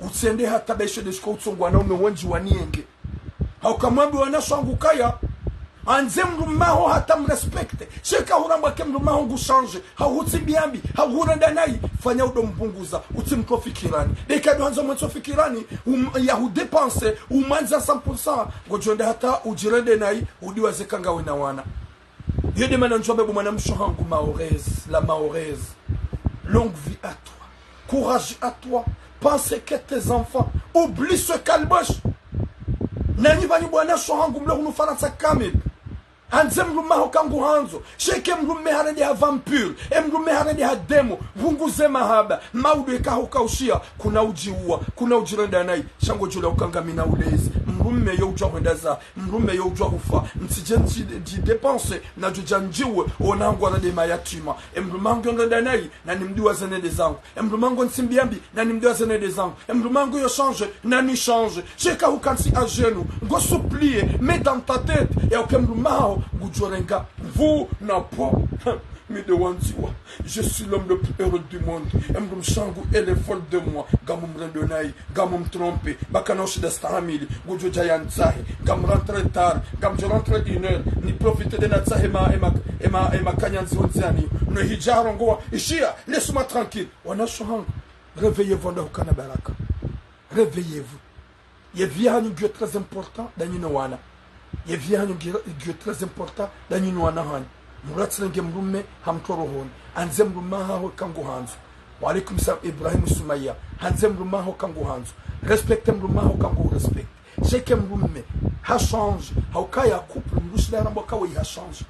utsende hata beshe deshko utsongwa na ume wanji wanienge haukamwambi wanashohangu kaya anze mrumaho hata mrespekte sheka huramba ke mrumaho ngushange hauhuti biambi hauhurenda nai fanya udo mpunguza utimko fikirani dekado hanzo mwenso fikirani ya hudepanse umanza 100% gojonde hata ujirende nai udiwa zekanga wena wana yede mananjombe bu manamshohangu Maoraise la Maoraise longue vie à toi courage à toi pense que tes enfants oublie ce calboche nani bani bwana shohangu mlo hunu faransa kamil anze mrumaho kangu hanzo sheke mrume haredi ha vampire mrume haredi ha demo vunguze mahaba maudu ekaho kaushia kuna ujiua kuna ujirenda nai shango jula ukangamina ulezi mrume yo ujwa hwendaza mrume yo ujwa ufa ntijenji di depense na jujanjiwe onangu arade mayatima mrumango ngenda nai na nimdiwa zenede zangu mrumango nsimbiambi na nimdiwa zenede zangu mrumango yo change na ni change sheka ukansi a genou go supplier mets dans ta tête et aucun mrumaho Goudjorenga, vous n'a pas mis de wanziwa. Je suis l'homme le plus heureux du monde. Mdum Shangu, elle est folle de moi. Gamum Rendonai, Gamum trompé, Bakanoche de Stahamili, Goudjo Jayanzahi, Gam rentre tard, Gam je rentre une heure, ni profite de Natsahema et ma Kanyanzonziani, ne Hijarongoa, Ishia, laisse-moi tranquille. Wanashohang, réveillez-vous dans le Kanabaraka. Réveillez-vous. Il y a un Dieu très important dans Yinawana. Il y a un Dieu très important dans Yinawana. Muratsenge mrume hamtorohoni anze mrumaho kangu hanzu wa alaikum salam Ibrahim Sumaya hanze mrumaho kangu hanzu respecte mrumaho kangu respect sheke mrume ha change haukaya couple mrushira rambo kawe ha change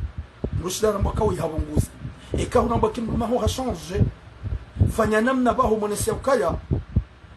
mrushira rambo kawe ha bunguza eka rambo kimrumaho ha change fanya namna baho monese ukaya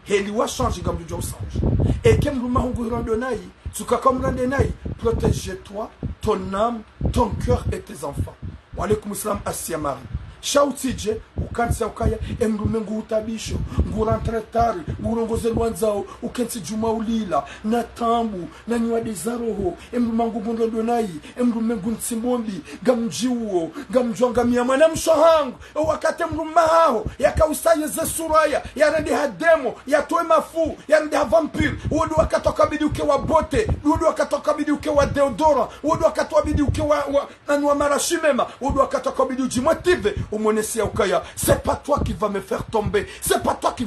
heli wa change gamdu jo change eke mrumaho ngurando nai tukakomrande nai protège-toi ton âme ton cœur et tes enfants. Wa alaikum salam Asiamari. Shautije ukansa ukaya emrumengu utabisho ngurantre tari ngurongoze rwanzao ukensi juma ulila na tambu na nywa dezaroho emrumangu bundondo nayi emrumengu ntsimbombi gamjiwo gamjwanga miyama na mshohangu wakati mrumaho yakausaye ze suraya yarende hademo yatoe mafu yarende ha vampire wodo wakatoka bidi uke wa bote wodo wakatoka bidi uke wa deodora wodo wakatoka bidi uke wa anwa marashimema wodo wakatoka bidi ujimotive umonesi ya ukaya. C'est pas toi qui va me faire tomber. C'est pas toi qui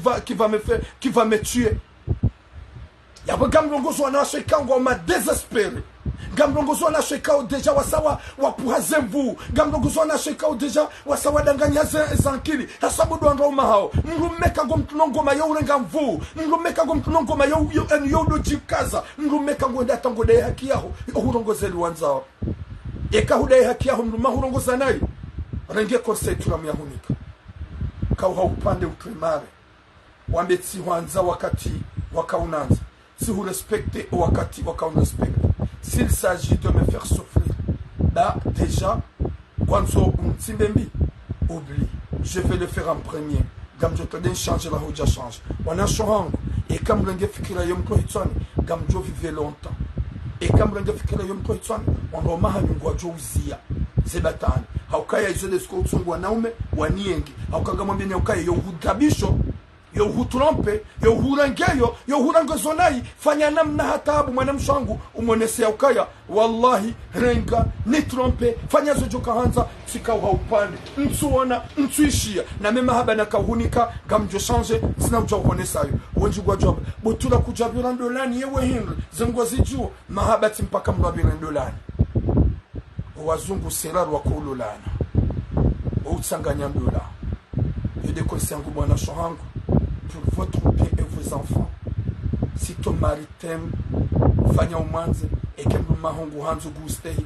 va me tuer. Yabo gamlongozo wanashika ngoma désespéré. Gamlongozo wanashika deja wasawa wapuhaze mvu. Gamlongozo wanashika deja wasawa danganya zankili. Hasabudu androma hao. Nrumeka gomtunongoma yo urenga mvu. Nrumeka gomtunongoma yo do jikaza. Nrumeka ngwenda tangode haki yao. Urongoze luanzao. Eka hude haki yao nruma urongoza nayo. Renge conseil tunamyahunika. Kauha upande utremare. Wambetsi wanza wakati wakaunanza. Si vous respectez wakati respecte. S'il s'agit de me faire souffrir, là déjà, quand oublie, je vais le faire en premier. Comme je te dis, change la route, change. On a changé. Et comme l'on fikira yom to hitsani, comme je vivais longtemps. Et comme l'on fikira yom to hitsani, on a mahani ngwajo uzia. Zebatani. Haukaya izole skotsungu wanaume waniengi. Haukaga mwambie haukaya yo hudabisho. Yo hutrompe, yo hurangeyo, yo hurangozonai, fanya namna hatabu mwanamsho wangu umonese ya ukaya. Wallahi, renga, ni trompe, fanya zojoka hanza, sikauha upande, mtuona, mtuishia, na mema haba na kahunika, gamjo change, zina uja uhonesayo. Uwenjigwa job, botula kujabira ndolani, yewe hinri, zengwazi juo, mahabati mpaka mrabira ndolani. Wazungu seraru wako ulolana. Utsanganya ndola. Yode konsi yangu mwana shohangu. Pour votre bien et vos enfants. Si ton mari t'aime, fanya umanze, et que nous mahongu hanzo gustehi,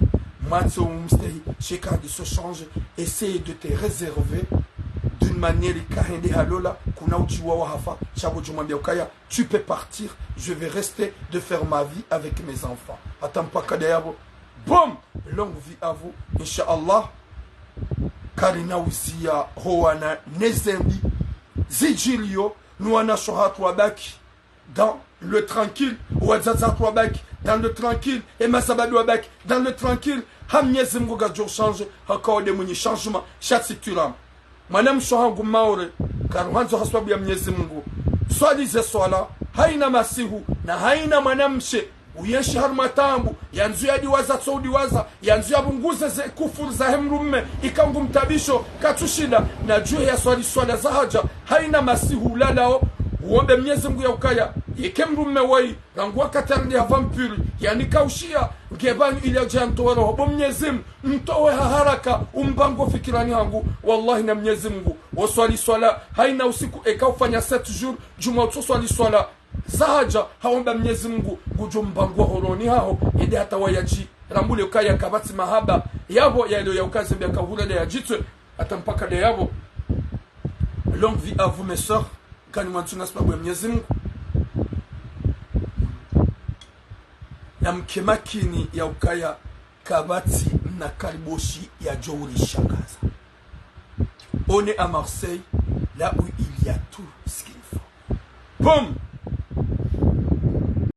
manzo umstehi, cheka de se change, essaye de te réserver d'une manière kahende halola, kuna uchiwa wahafa, chabo jumambia ukaya, tu peux partir, je vais rester de faire ma vie avec mes enfants. Attends pas kadayabo. Boum! Longue vie à vous, Inch'Allah. Karina usia hoana nezembi, zijilio, nous en achoratu wabaki dans le tranquille, wadzazatu wabaki dans le tranquille, et masabadu wabaki dans le tranquille. Hamnyezi Mungu gajo change, hakawade mwenye changement, shatsi turam. Manam shohangu maore, karuhanzo haswabu ya Mwenyezi Mungu. Swalize swala, haina masihu, na haina manamshe, uyeshi harmatambu, yanzu ya diwaza tsoudiwaza, yanzu ya bunguze ze kufuru za hemrumme, ikangu mtabisho, katushida, na juu ya swala za haja, haina masihu lalao, uombe Mwenyezi Mungu ya ukaya, yekemrumme wai, rangua katarni ya vampiri, yani kaushia, ngebanyu ili ajantowero, hobo Mwenyezi Mungu, mtowe haraka, umbango fikirani hangu, wallahi na Mwenyezi Mungu, waswali swala, haina usiku, eka ufanya 7 jours, juma uto swali swala, zahaja haomba Mwenyezi Mungu gujumbangwa horoni hao ende hata wayaji rambule ukaya kabati mahaba yabo yalo ya ukaze bya kahura ya jitwe atampaka de yabo. Longue vie à vous mes sœurs, kani mwantuna sababu ya Mwenyezi Mungu na mkemakini ya ukaya kabati na kariboshi ya Jouri Shakaza. On est à Marseille, là où il y a tout ce qu'il faut. Boum!